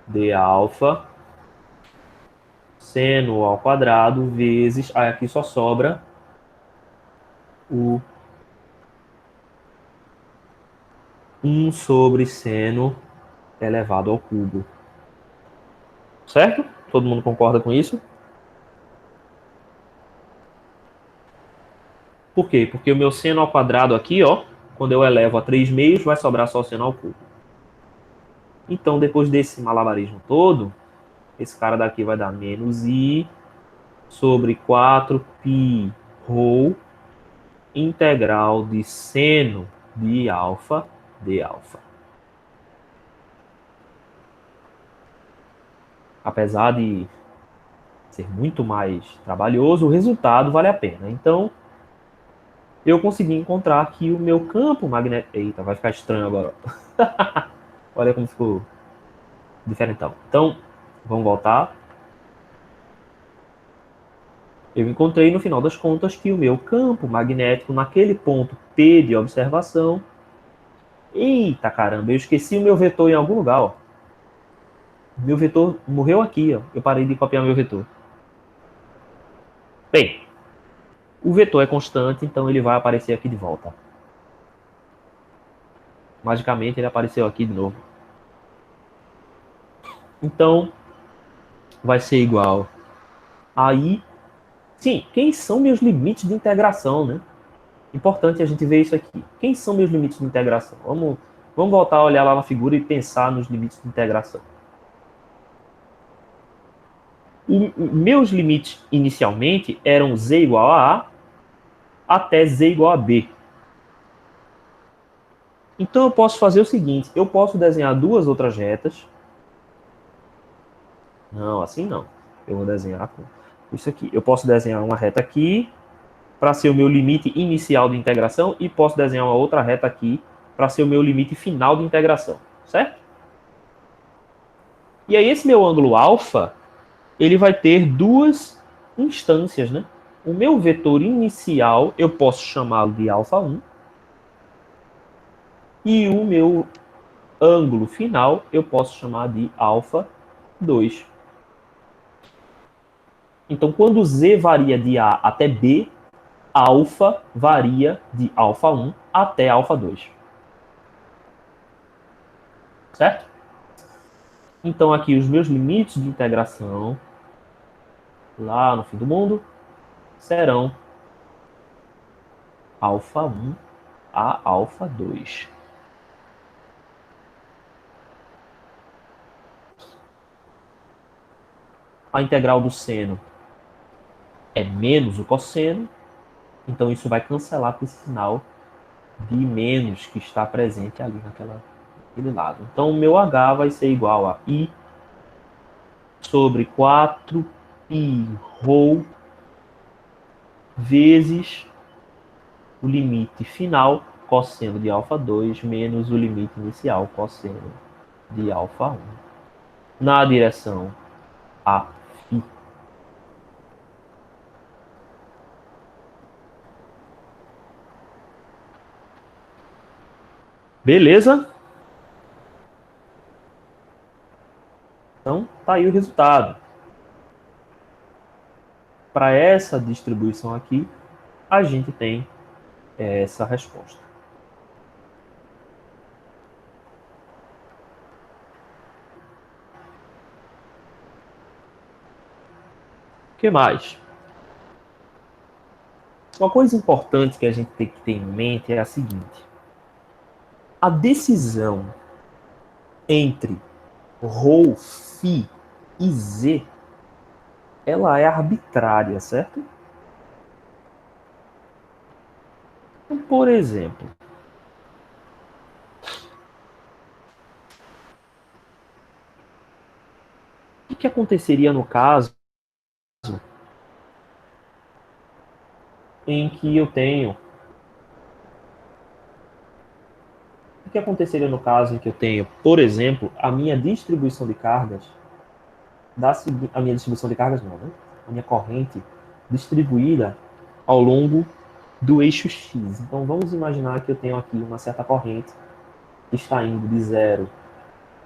S1: d alfa seno ao quadrado vezes, aqui só sobra o 1 sobre seno elevado ao cubo. Certo? Todo mundo concorda com isso? Por quê? Porque o meu seno ao quadrado aqui, ó, quando eu elevo a 3 meios, vai sobrar só o seno ao cubo. Então, depois desse malabarismo todo, esse cara daqui vai dar menos i sobre 4π rho integral de seno de alfa d alfa. Apesar de ser muito mais trabalhoso, o resultado vale a pena. Então, eu consegui encontrar que o meu campo magnético... Eita, vai ficar estranho agora. Olha como ficou diferentão. Então, vamos voltar. Eu encontrei, no final das contas, que o meu campo magnético, naquele ponto P de observação... Eita, caramba, eu esqueci o meu vetor em algum lugar, ó. Meu vetor morreu aqui, ó. Eu parei de copiar meu vetor. Bem, o vetor é constante, então ele vai aparecer aqui de volta. Magicamente ele apareceu aqui de novo. Então, vai ser igual a I. Sim, quem são meus limites de integração, né? Importante a gente ver isso aqui. Quem são meus limites de integração? Vamos voltar a olhar lá na figura e pensar nos limites de integração. Meus limites inicialmente eram z igual a A até z igual a B. Então eu posso fazer o seguinte, eu posso desenhar duas outras retas. Não, assim não. Eu vou desenhar com isso aqui. Eu posso desenhar uma reta aqui para ser o meu limite inicial de integração e posso desenhar uma outra reta aqui para ser o meu limite final de integração, certo? E aí esse meu ângulo alfa, ele vai ter duas instâncias, né? O meu vetor inicial eu posso chamá-lo de alfa 1 e o meu ângulo final eu posso chamar de alfa 2. Então, quando z varia de A até B, alfa varia de alfa 1 até alfa 2. Certo? Então, aqui os meus limites de integração, lá no fim do mundo, serão alfa 1 a alfa 2. A integral do seno é menos o cosseno, então isso vai cancelar com esse sinal de menos que está presente ali naquele lado. Então, o meu H vai ser igual a I sobre 4π rho vezes o limite final, cosseno de alfa 2, menos o limite inicial, cosseno de alfa 1. Na direção a φ. Beleza? Então, tá aí o resultado. Para essa distribuição aqui, a gente tem essa resposta. O que mais? Uma coisa importante que a gente tem que ter em mente é a seguinte. A decisão entre ρ, φ e z, ela é arbitrária, certo? Então, por exemplo, o que aconteceria no caso em que eu tenho... O que aconteceria no caso em que eu tenho, por exemplo, a minha distribuição de cargas, a minha distribuição de cargas não, né? A minha corrente distribuída ao longo do eixo X. Então, vamos imaginar que eu tenho aqui uma certa corrente está indo de 0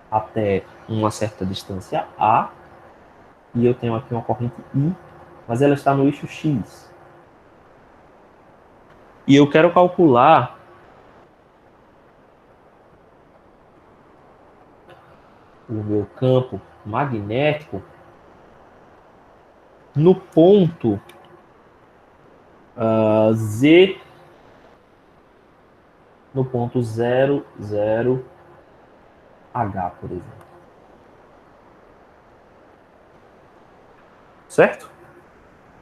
S1: até uma certa distância A, e eu tenho aqui uma corrente I, mas ela está no eixo X. E eu quero calcular o meu campo magnético no ponto Z, no ponto 0, 0, H, por exemplo. Certo?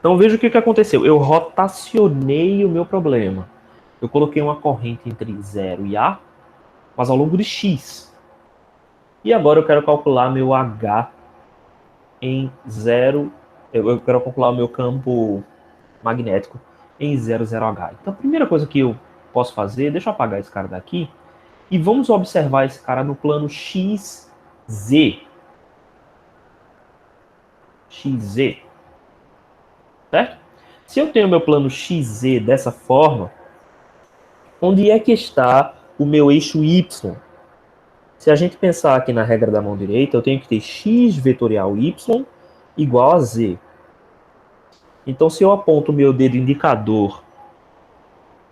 S1: Então veja o que aconteceu. Eu rotacionei o meu problema. Eu coloquei uma corrente entre 0 e A, mas ao longo de X. E agora eu quero calcular meu H em 0. Eu quero calcular o meu campo magnético em 0, 0H. Então a primeira coisa que eu posso fazer, deixa eu apagar esse cara daqui, e vamos observar esse cara no plano XZ. XZ. Certo? Se eu tenho meu plano XZ dessa forma, onde é que está o meu eixo Y? Se a gente pensar aqui na regra da mão direita, eu tenho que ter x vetorial y igual a z. Então, se eu aponto o meu dedo indicador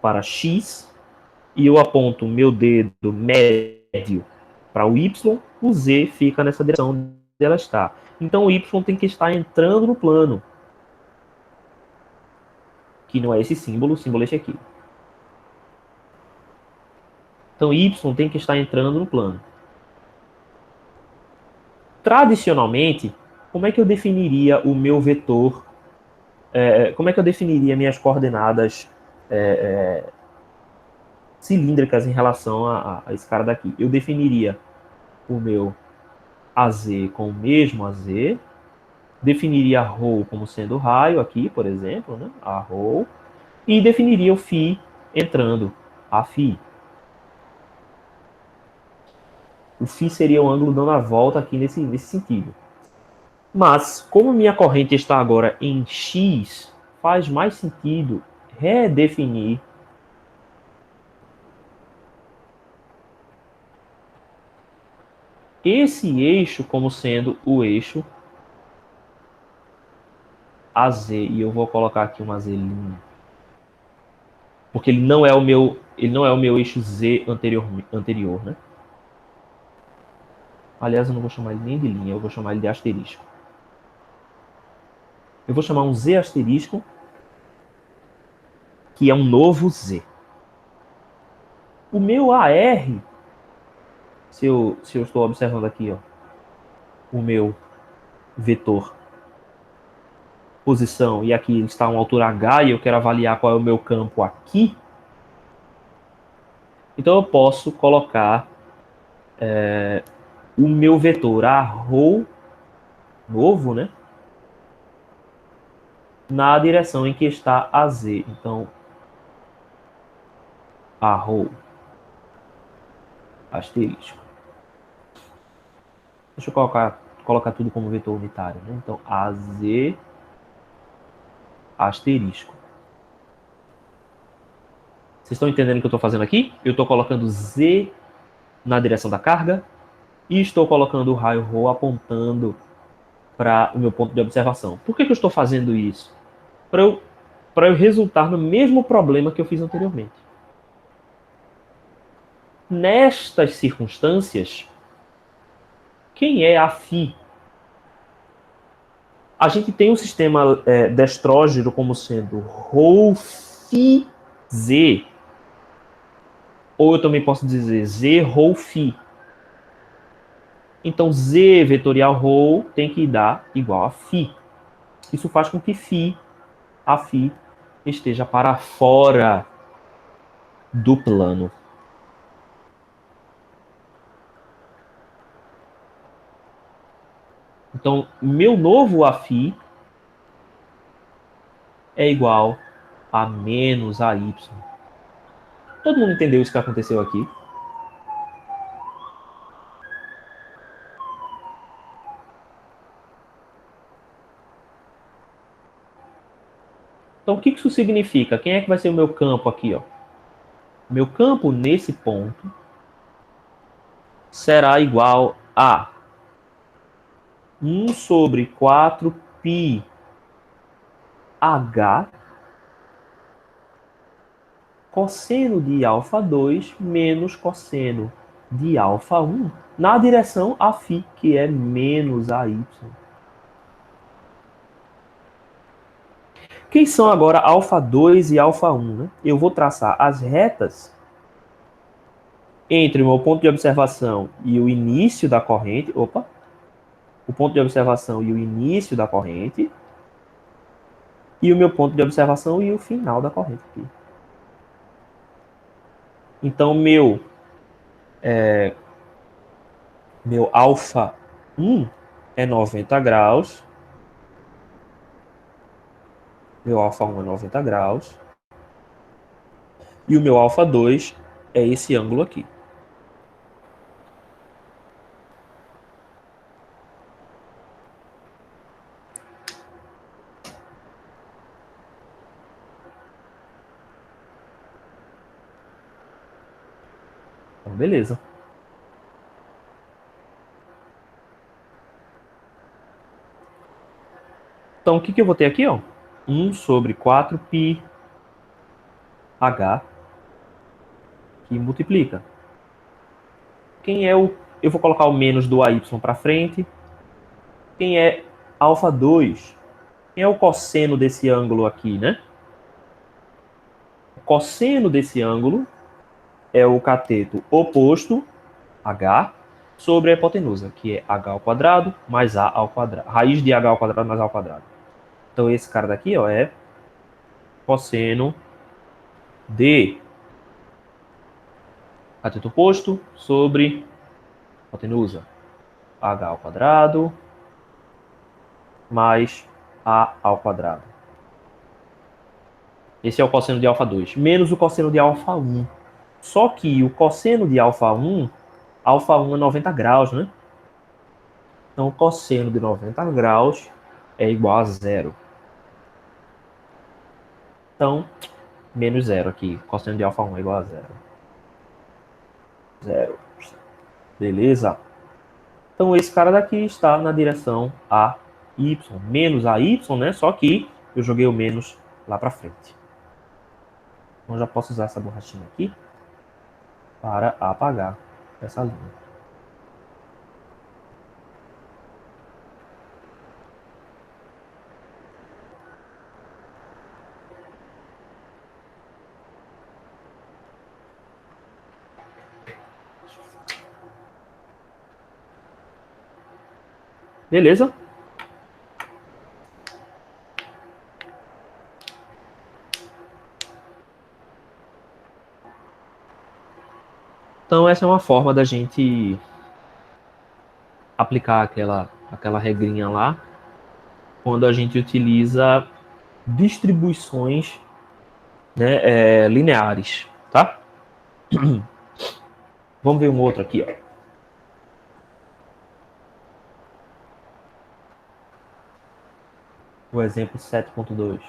S1: para x e eu aponto o meu dedo médio para o y, o z fica nessa direção onde ela está. Então, o y tem que estar entrando no plano, que não é esse símbolo, o símbolo é esse aqui. Então, y tem que estar entrando no plano. Tradicionalmente, como é que eu definiria o meu vetor? Como é que eu definiria minhas coordenadas cilíndricas em relação a esse cara daqui? Eu definiria o meu AZ com o mesmo AZ, definiria ρ como sendo raio aqui, por exemplo, né? A ρ, e definiria o φ entrando, a φ. O φ seria o ângulo dando a volta aqui nesse sentido. Mas, como minha corrente está agora em X, faz mais sentido redefinir esse eixo como sendo o eixo AZ. E eu vou colocar aqui um AZ linha. Porque ele não é o meu eixo Z anterior, né? Aliás, eu não vou chamar ele nem de linha, eu vou chamar ele de asterisco. Eu vou chamar um Z asterisco, que é um novo Z. O meu AR, se eu estou observando aqui, ó, o meu vetor posição, e aqui está uma altura H, e eu quero avaliar qual é o meu campo aqui, então eu posso colocar o meu vetor a ρ novo, né, na direção em que está a Z. Então, a ρ asterisco. Deixa eu colocar tudo como vetor unitário, né? Então, AZ asterisco. Vocês estão entendendo o que eu estou fazendo aqui? Eu estou colocando Z na direção da carga e estou colocando o raio ρ apontando para o meu ponto de observação. Por que eu estou fazendo isso? Para eu resultar no mesmo problema que eu fiz anteriormente. Nestas circunstâncias, quem é a φ? A gente tem um sistema destrógeno como sendo ρφz, ou eu também posso dizer Z ρ φ. Então, Z vetorial ρ tem que dar igual a φ. Isso faz com que a φ, esteja para fora do plano. Então, meu novo Aφ é igual a menos AY. Todo mundo entendeu isso que aconteceu aqui? Então, o que isso significa? Quem é que vai ser o meu campo aqui? Ó? Meu campo nesse ponto será igual a 1 sobre 4 π h cosseno de alfa 2 menos cosseno de alfa 1 na direção a φ, que é menos AY. Quem são agora alfa 2 e alfa 1? Né? Eu vou traçar as retas entre o meu ponto de observação e o início da corrente. Opa! O ponto de observação e o início da corrente. E o meu ponto de observação e o final da corrente aqui. Então, meu alfa 1 é 90 graus. Meu alfa 1 é 90 graus. E o meu alfa 2 é esse ângulo aqui. Então, beleza. Então, o que eu vou ter aqui? Ó? 1 sobre 4 π h que multiplica. Quem é o... Eu vou colocar o menos do AY para frente. Quem é alfa 2? Quem é o cosseno desse ângulo aqui, né? O cosseno desse ângulo é o cateto oposto, h, sobre a hipotenusa, que é h ao quadrado mais a ao quadrado. Raiz de h ao quadrado mais a ao quadrado. Então, esse cara daqui, ó, é cosseno de cateto oposto sobre hipotenusa. H ao quadrado mais A ao quadrado. Esse é o cosseno de alfa 2, menos o cosseno de alfa 1. Só que o cosseno de alfa 1 é 90 graus, né? Então, o cosseno de 90 graus é igual a zero. Então, menos zero aqui. Cosseno de alfa 1 é igual a zero. Zero. Beleza? Então, esse cara daqui está na direção a y, menos a y, né? Só que eu joguei o menos lá para frente. Então, já posso usar essa borrachinha aqui para apagar essa linha. Beleza? Então, essa é uma forma da gente aplicar aquela regrinha lá, quando a gente utiliza distribuições, né, lineares, tá? Vamos ver um outro aqui, ó. O exemplo 7.2.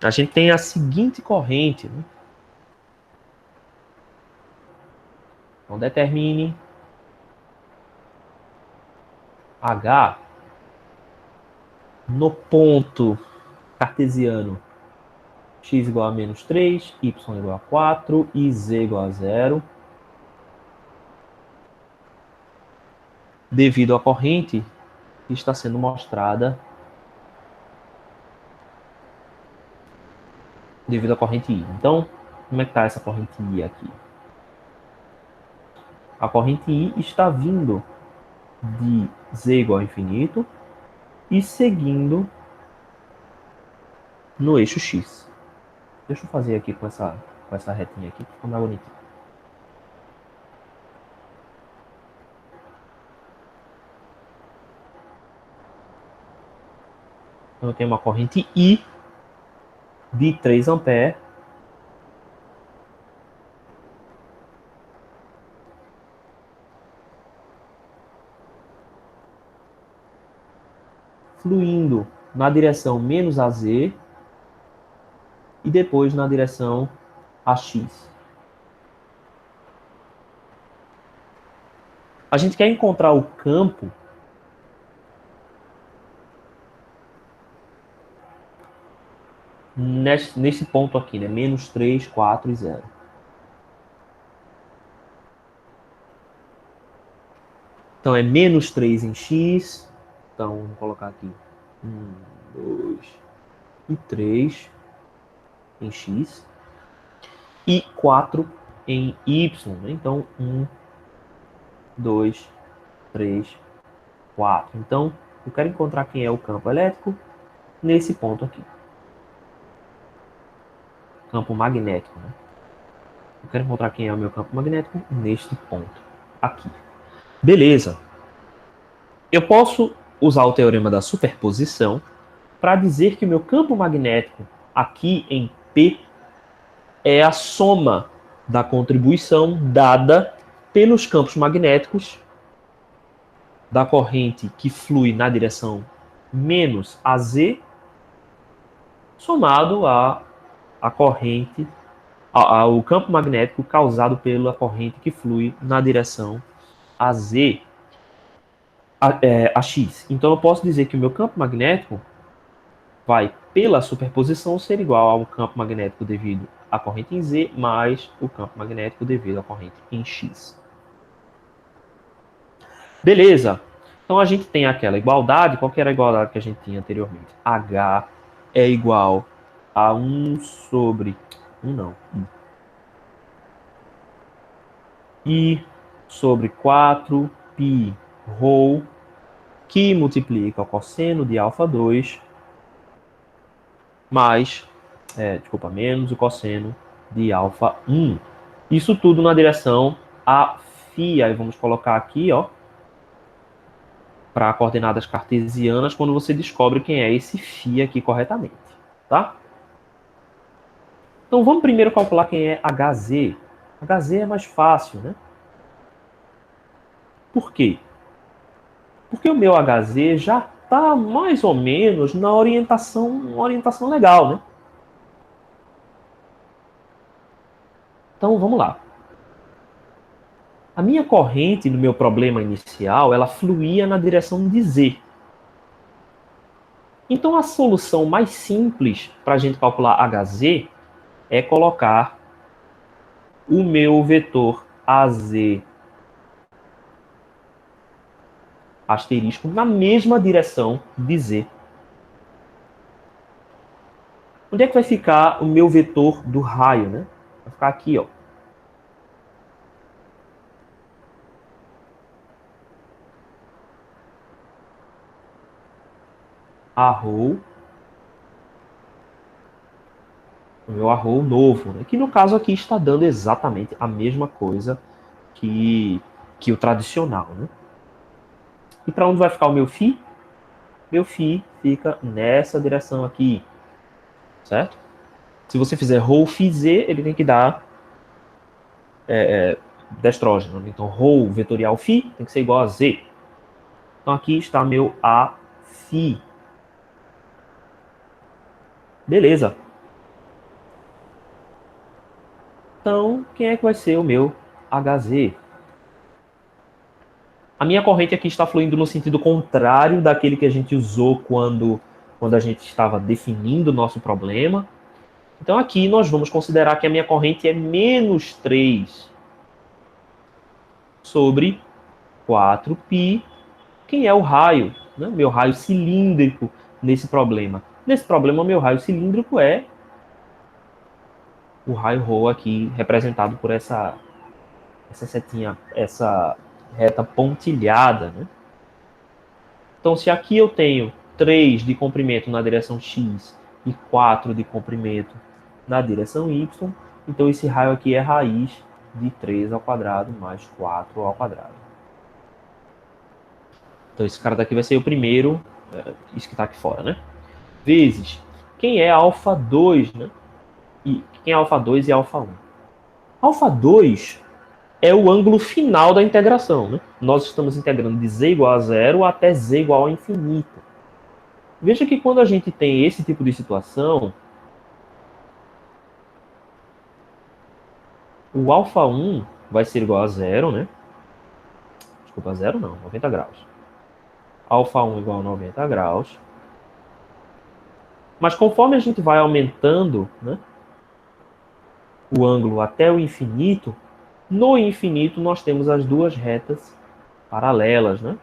S1: A gente tem a seguinte corrente, né? Então, determine H no ponto cartesiano x igual a menos 3, y igual a 4 e z igual a 0, devido à corrente que está sendo mostrada devido à corrente I. Então, como é que está essa corrente I aqui? A corrente I está vindo de z igual a infinito e seguindo no eixo x. Deixa eu fazer aqui com essa retinha aqui, que fica mais bonitinho. Então, eu tenho uma corrente I de 3 amperes fluindo na direção menos AZ e depois na direção AX. A gente quer encontrar o campo nesse ponto aqui, né? Menos 3, 4 e 0. Então é menos 3 em X. Então vamos colocar aqui 1, 2 e 3 em X. E 4 em Y. Né? Então 1, 2, 3, 4. Então eu quero encontrar quem é o campo elétrico nesse ponto aqui. Campo magnético. Né? Eu quero encontrar quem é o meu campo magnético neste ponto aqui. Beleza. Eu posso usar o teorema da superposição para dizer que o meu campo magnético aqui em P é a soma da contribuição dada pelos campos magnéticos da corrente que flui na direção menos AZ, somado à corrente, ao campo magnético causado pela corrente que flui na direção AZ, a X. Então eu posso dizer que o meu campo magnético vai, pela superposição, ser igual ao campo magnético devido à corrente em Z mais o campo magnético devido à corrente em X. Beleza. Então a gente tem aquela igualdade. Qual que era a igualdade que a gente tinha anteriormente? H é igual a 1 sobre... 1 não. I sobre 4 π ρ, que multiplica o cosseno de alfa 2 mais, menos o cosseno de alfa 1. Isso tudo na direção a φ. Aí vamos colocar aqui, ó, para coordenadas cartesianas, quando você descobre quem é esse φ aqui corretamente, tá? Então vamos primeiro calcular quem é Hz. Hz é mais fácil, né? Por quê? Porque o meu Hz já está mais ou menos na orientação legal, né? Então vamos lá. A minha corrente no meu problema inicial, ela fluía na direção de Z. Então a solução mais simples para a gente calcular Hz é colocar o meu vetor AZ asterisco na mesma direção de Z. Onde é que vai ficar o meu vetor do raio, né? Vai ficar aqui, ó. Arrow, o meu arrow novo, né? Que no caso aqui está dando exatamente a mesma coisa que o tradicional, né? E para onde vai ficar o meu φ? Meu φ fica nessa direção aqui, certo? Se você fizer ρ φ z, ele tem que dar destrógeno. Então, ρ vetorial φ tem que ser igual a z. Então, aqui está meu a φ. Beleza. Então, quem é que vai ser o meu Hz? A minha corrente aqui está fluindo no sentido contrário daquele que a gente usou quando a gente estava definindo o nosso problema. Então, aqui nós vamos considerar que a minha corrente é menos 3 sobre 4π. Quem é o raio? Né? Meu raio cilíndrico nesse problema. Nesse problema, meu raio cilíndrico é o raio ρ aqui, representado por essa setinha, essa reta pontilhada. Né? Então, se aqui eu tenho 3 de comprimento na direção x e 4 de comprimento na direção y, então esse raio aqui é raiz de 3 ao quadrado mais 4 ao quadrado. Então, esse cara daqui vai ser o primeiro, isso que está aqui fora, né? Vezes, quem é alfa 2, né? E quem é alfa 2 e alfa 1? Alfa 2 é o ângulo final da integração, né? Nós estamos integrando de z igual a 0 até z igual a infinito. Veja que quando a gente tem esse tipo de situação, O alfa 1 vai ser igual a zero, né? Desculpa, zero não, 90 graus. Alfa 1 igual a 90 graus. Mas conforme a gente vai aumentando, né, o ângulo até o infinito, no infinito nós temos as duas retas paralelas, né?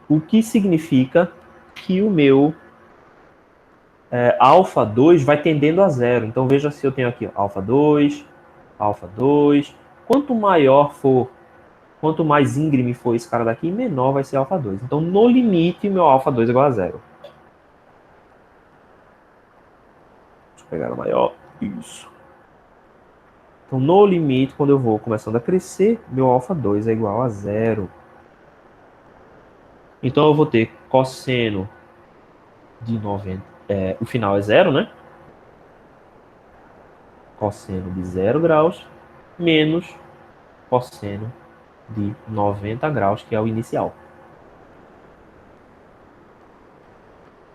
S1: O que significa que o meu alfa 2 vai tendendo a zero. Então veja se eu tenho aqui alfa 2, alfa 2. Quanto maior for, quanto mais íngreme for esse cara daqui, menor vai ser alfa 2. Então no limite, meu alfa 2 é igual a zero. Deixa eu pegar o maior. Isso. Então no limite, quando eu vou começando a crescer, meu alfa 2 é igual a zero. Então eu vou ter cosseno de 90. O final é zero, né? Cosseno de 0 graus menos cosseno de 90 graus, que é o inicial.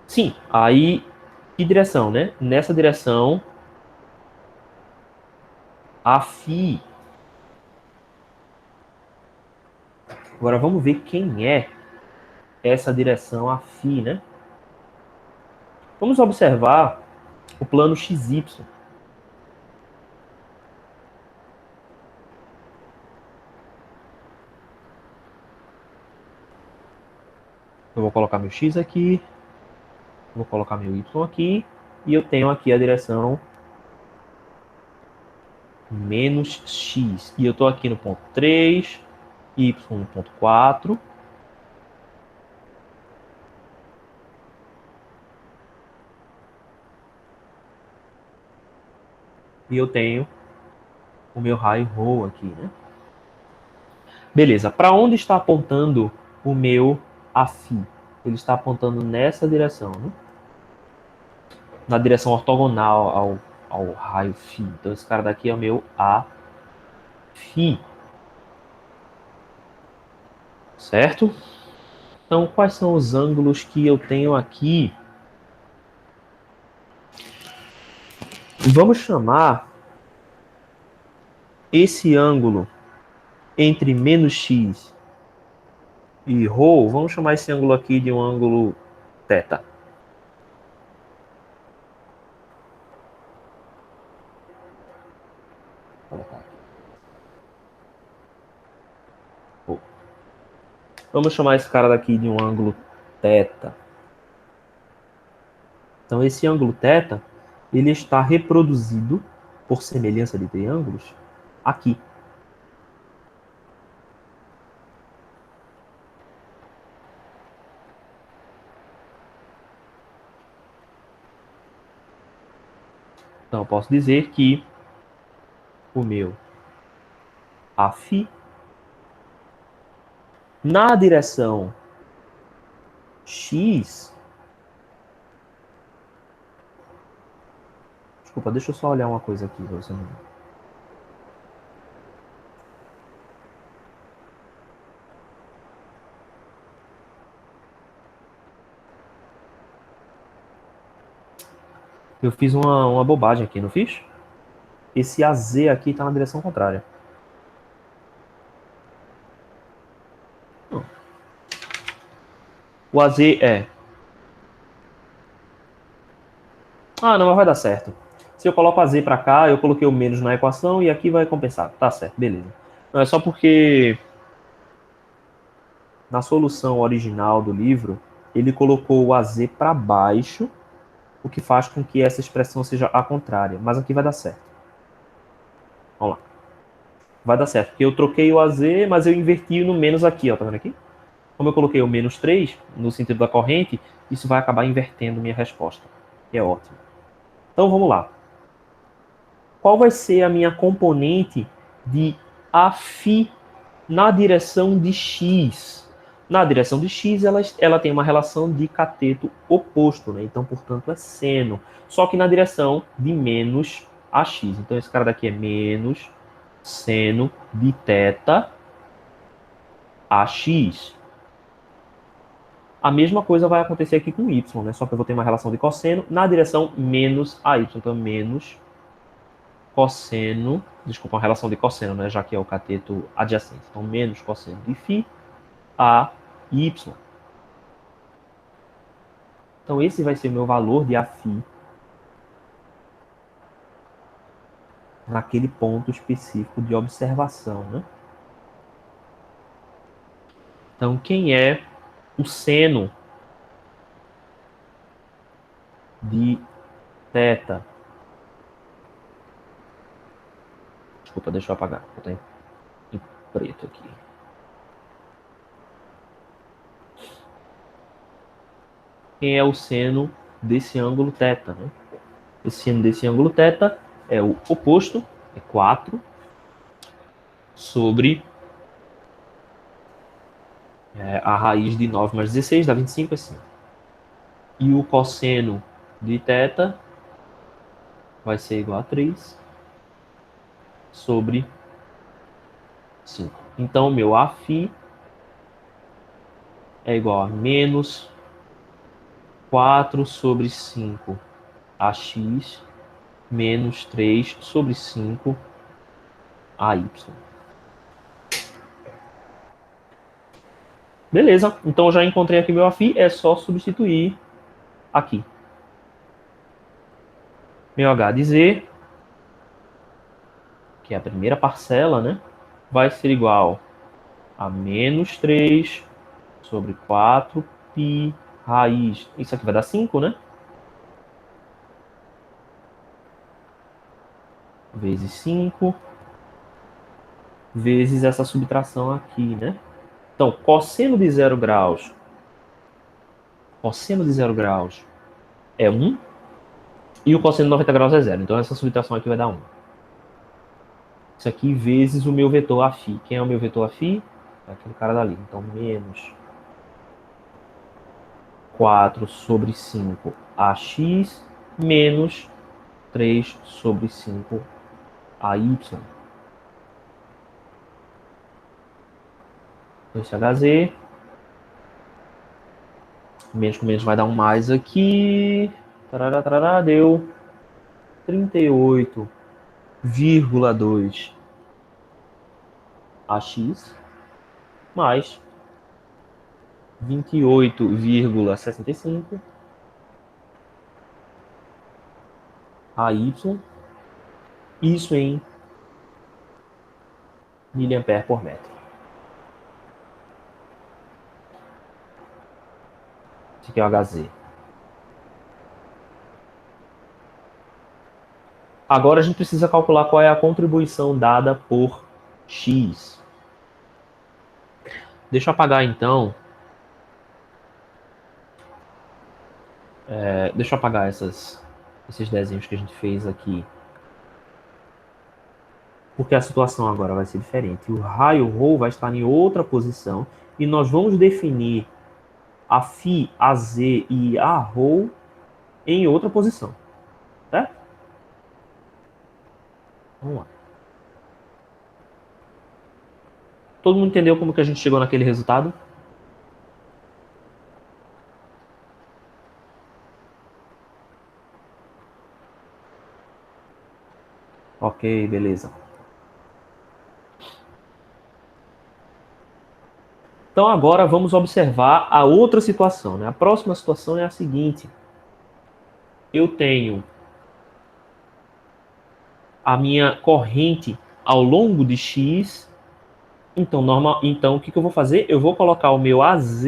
S1: Sim, aí que direção, né? Nessa direção, a φ. Agora vamos ver quem é essa direção a φ, né? Vamos observar o plano XY. Eu vou colocar meu X aqui, vou colocar meu Y aqui, e eu tenho aqui a direção menos X. E eu estou aqui no ponto 3, Y no ponto 4. E eu tenho o meu raio Rho aqui, né? Beleza, para onde está apontando o meu AFI? Ele está apontando nessa direção, né? Na direção ortogonal ao raio φ. Então esse cara daqui é o meu AFI. Certo? Então quais são os ângulos que eu tenho aqui? Vamos chamar esse ângulo entre menos x e ρ, vamos chamar esse ângulo aqui de um ângulo θ. Vamos chamar esse cara daqui de um ângulo θ. Então esse ângulo θ, ele está reproduzido, por semelhança de triângulos, aqui. Então eu posso dizer que o meu AFI na direção X. Desculpa, deixa eu só olhar uma coisa aqui. Você não... Eu fiz uma bobagem aqui, não fiz? Esse AZ aqui está na direção contrária. Não. O AZ é... Ah, não, mas vai dar certo. Se eu coloco AZ para cá, eu coloquei o menos na equação e aqui vai compensar. Tá certo, beleza. Não, é só porque na solução original do livro, ele colocou o AZ para baixo, o que faz com que essa expressão seja a contrária. Mas aqui vai dar certo. Vamos lá. Vai dar certo, porque eu troquei o AZ, mas eu inverti no menos aqui, ó, tá vendo aqui? Como eu coloquei o menos 3 no sentido da corrente, isso vai acabar invertendo minha resposta, que é ótimo. Então vamos lá. Qual vai ser a minha componente de Aφ na direção de x? Na direção de x, ela tem uma relação de cateto oposto, né? Então, portanto, é seno. Só que na direção de menos ax. Então, esse cara daqui é menos seno de θ ax. A mesma coisa vai acontecer aqui com y, né? Só que eu vou ter uma relação de cosseno na direção menos AY. Então, menos cosseno, desculpa, uma relação de cosseno, né? Já que é o cateto adjacente. Então, menos cosseno de φ a y. Então, esse vai ser o meu valor de Aφ naquele ponto específico de observação, né? Então, quem é o seno de θ? Desculpa, deixa eu apagar. Vou botar em preto aqui. Quem é o seno desse ângulo θ, né? Esse seno desse ângulo θ é o oposto, é 4, sobre a raiz de 9 mais 16, dá 25, é 5. E o cosseno de θ vai ser igual a 3 sobre 5. Então, meu Aφ é igual a menos 4 sobre 5 AX menos 3 sobre 5 AY. Beleza, então eu já encontrei aqui meu Aφ, é só substituir aqui. Meu H de Z, que é a primeira parcela, né, vai ser igual a menos 3 sobre 4 π raiz. Isso aqui vai dar 5, né? Vezes 5, vezes essa subtração aqui, né? Então, cosseno de 0 graus, é 1, e o cosseno de 90 graus é 0. Então, essa subtração aqui vai dar 1. Isso aqui vezes o meu vetor Aφ. Quem é o meu vetor Aφ? É aquele cara dali. Então, menos 4 sobre 5 AX menos 3 sobre 5 AY. Esse HZ. Menos com menos vai dar um mais aqui. Tarará, tarará, deu 38,2 AX mais 28,65 AY. Isso em miliampere por metro. Esse aqui é o HZ. Agora a gente precisa calcular qual é a contribuição dada por X. Deixa eu apagar então. Deixa eu apagar esses desenhos que a gente fez aqui. Porque a situação agora vai ser diferente. O raio ρ vai estar em outra posição e nós vamos definir a φ, a z e a ρ em outra posição. Certo? Vamos lá. Todo mundo entendeu como que a gente chegou naquele resultado? Ok, beleza. Então agora vamos observar a outra situação, né? A próxima situação é a seguinte. Eu tenho a minha corrente ao longo de X. Então o que eu vou fazer? Eu vou colocar o meu AZ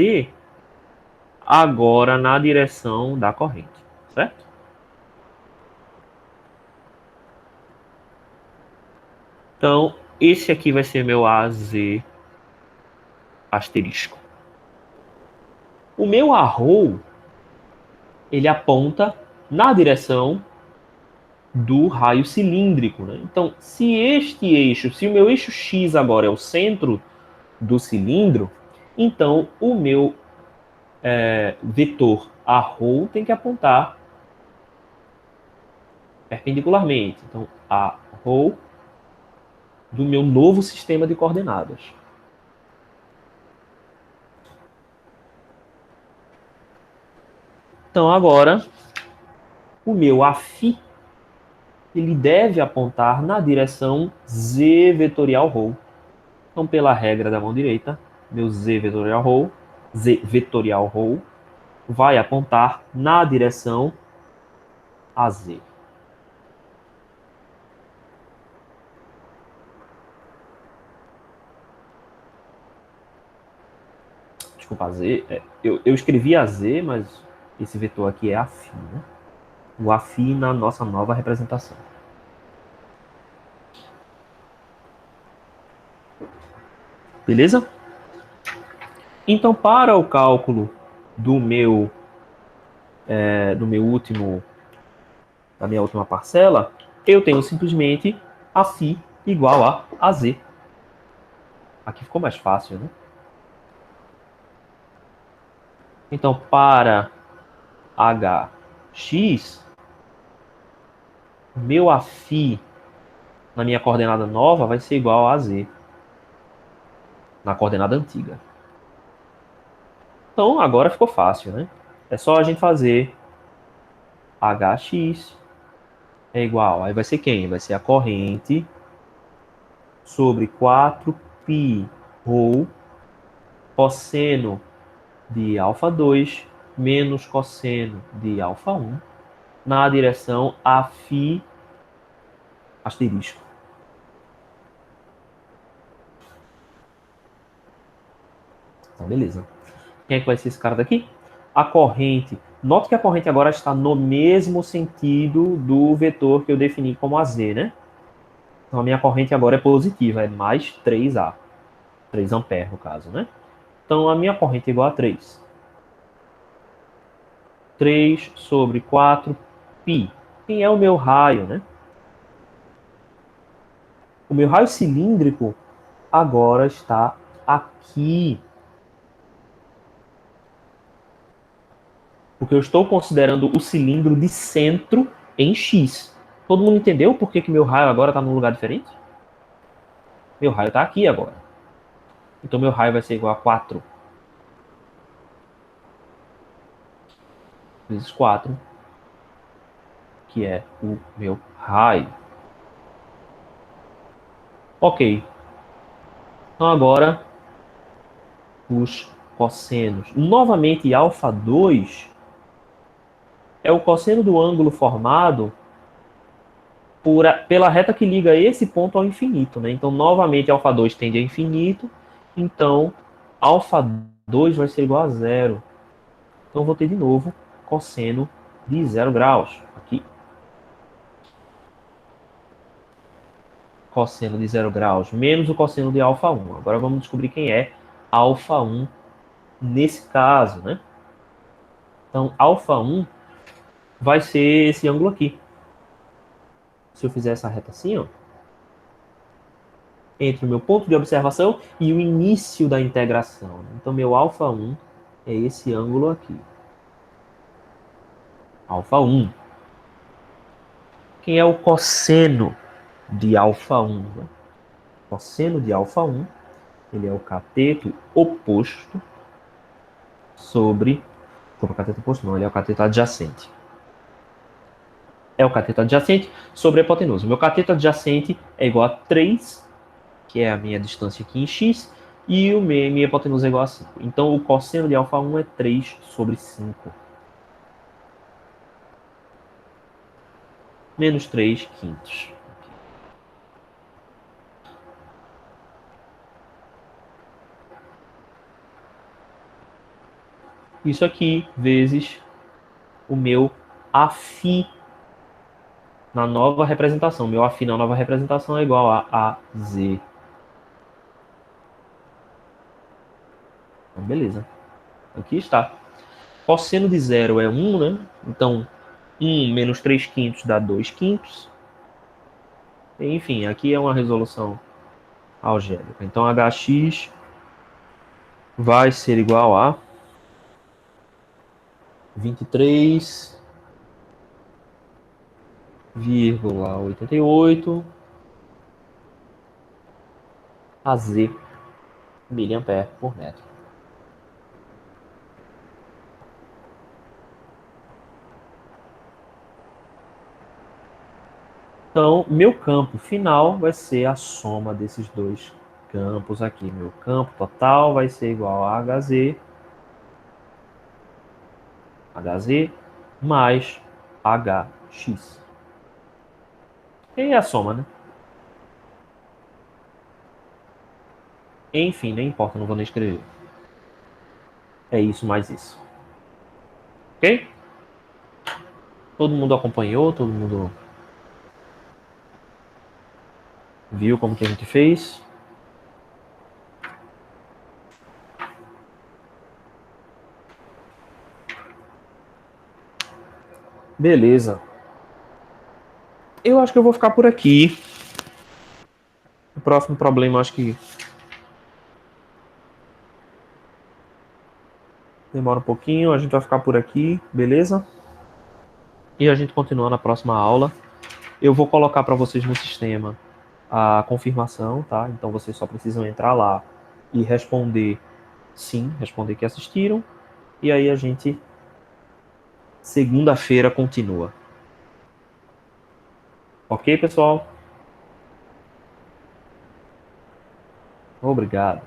S1: agora na direção da corrente, certo? Então, esse aqui vai ser meu AZ asterisco. O meu arrow, ele aponta na direção do raio cilíndrico, né? Então, se o meu eixo X agora é o centro do cilindro, então o meu vetor arrow tem que apontar perpendicularmente. Então, arrow do meu novo sistema de coordenadas. Então, agora, o meu Aφ, ele deve apontar na direção z vetorial ρ. Então, pela regra da mão direita, meu z vetorial ρ, vai apontar na direção AZ. Desculpa, AZ. Eu escrevi AZ, mas esse vetor aqui é Aφ, né? O Aφ na nossa nova representação. Beleza? Então, para o cálculo do meu, da minha última parcela, eu tenho simplesmente Aφ igual a AZ. Aqui ficou mais fácil, né? Então, para hx, meu Aφ na minha coordenada nova vai ser igual a AZ na coordenada antiga. Então, agora ficou fácil, né? É só a gente fazer hx é igual. Aí vai ser quem? Vai ser a corrente sobre 4π ρ cosseno de α2 menos cosseno de α1 na direção Aφ asterisco. Então, beleza. Quem é que vai ser esse cara daqui? A corrente. Note que a corrente agora está no mesmo sentido do vetor que eu defini como AZ, né? Então, a minha corrente agora é positiva, é mais 3A. 3 amperes, no caso, né? Então, a minha corrente é igual a 3. 3 sobre 4π. Quem é o meu raio, né? O meu raio cilíndrico agora está aqui. Porque eu estou considerando o cilindro de centro em X. Todo mundo entendeu por que meu raio agora está num lugar diferente? Meu raio está aqui agora. Então meu raio vai ser igual a 4 vezes 4, que é o meu raio. Ok. Então agora os cossenos. Novamente, α2 é o cosseno do ângulo formado pela reta que liga esse ponto ao infinito, né? Então, novamente, α2 tende a infinito. Então, α2 vai ser igual a zero. Então, vou ter de novo cosseno de 0 graus. Aqui. Cosseno de 0 graus menos o cosseno de α1. Agora vamos descobrir quem é α1 nesse caso, né? Então, α1 vai ser esse ângulo aqui. Se eu fizer essa reta assim, ó, entre o meu ponto de observação e o início da integração. Então, meu α1 é esse ângulo aqui. Alfa1. Quem é o cosseno de alfa1? Cosseno de alfa1, ele é o cateto oposto sobre... Desculpa, cateto oposto não, ele é o cateto adjacente. É o cateto adjacente sobre a hipotenusa. Meu cateto adjacente é igual a 3, que é a minha distância aqui em x, e minha hipotenusa é igual a 5. Então, o cosseno de alfa1 é 3 sobre 5. Menos 3 quintos. Isso aqui vezes o meu Aφ na nova representação. Meu Aφ na nova representação é igual a AZ. Então, beleza. Aqui está. Cosseno de zero é 1, né? Então, 1 menos 3 quintos dá 2 quintos. Enfim, aqui é uma resolução algébrica. Então, hx vai ser igual a 23,88 AZ miliampere por metro. Então, meu campo final vai ser a soma desses dois campos aqui. Meu campo total vai ser igual a HZ mais HX. E é a soma, né? Enfim, nem importa, não vou nem escrever. É isso mais isso. Ok? Todo mundo acompanhou, todo mundo viu como que a gente fez. Beleza. Eu acho que eu vou ficar por aqui. O próximo problema, eu acho que demora um pouquinho. A gente vai ficar por aqui, beleza? E a gente continua na próxima aula. Eu vou colocar para vocês no sistema a confirmação, tá? Então vocês só precisam entrar lá e responder sim, responder que assistiram. E aí a gente, segunda-feira, continua. Ok, pessoal? Obrigado.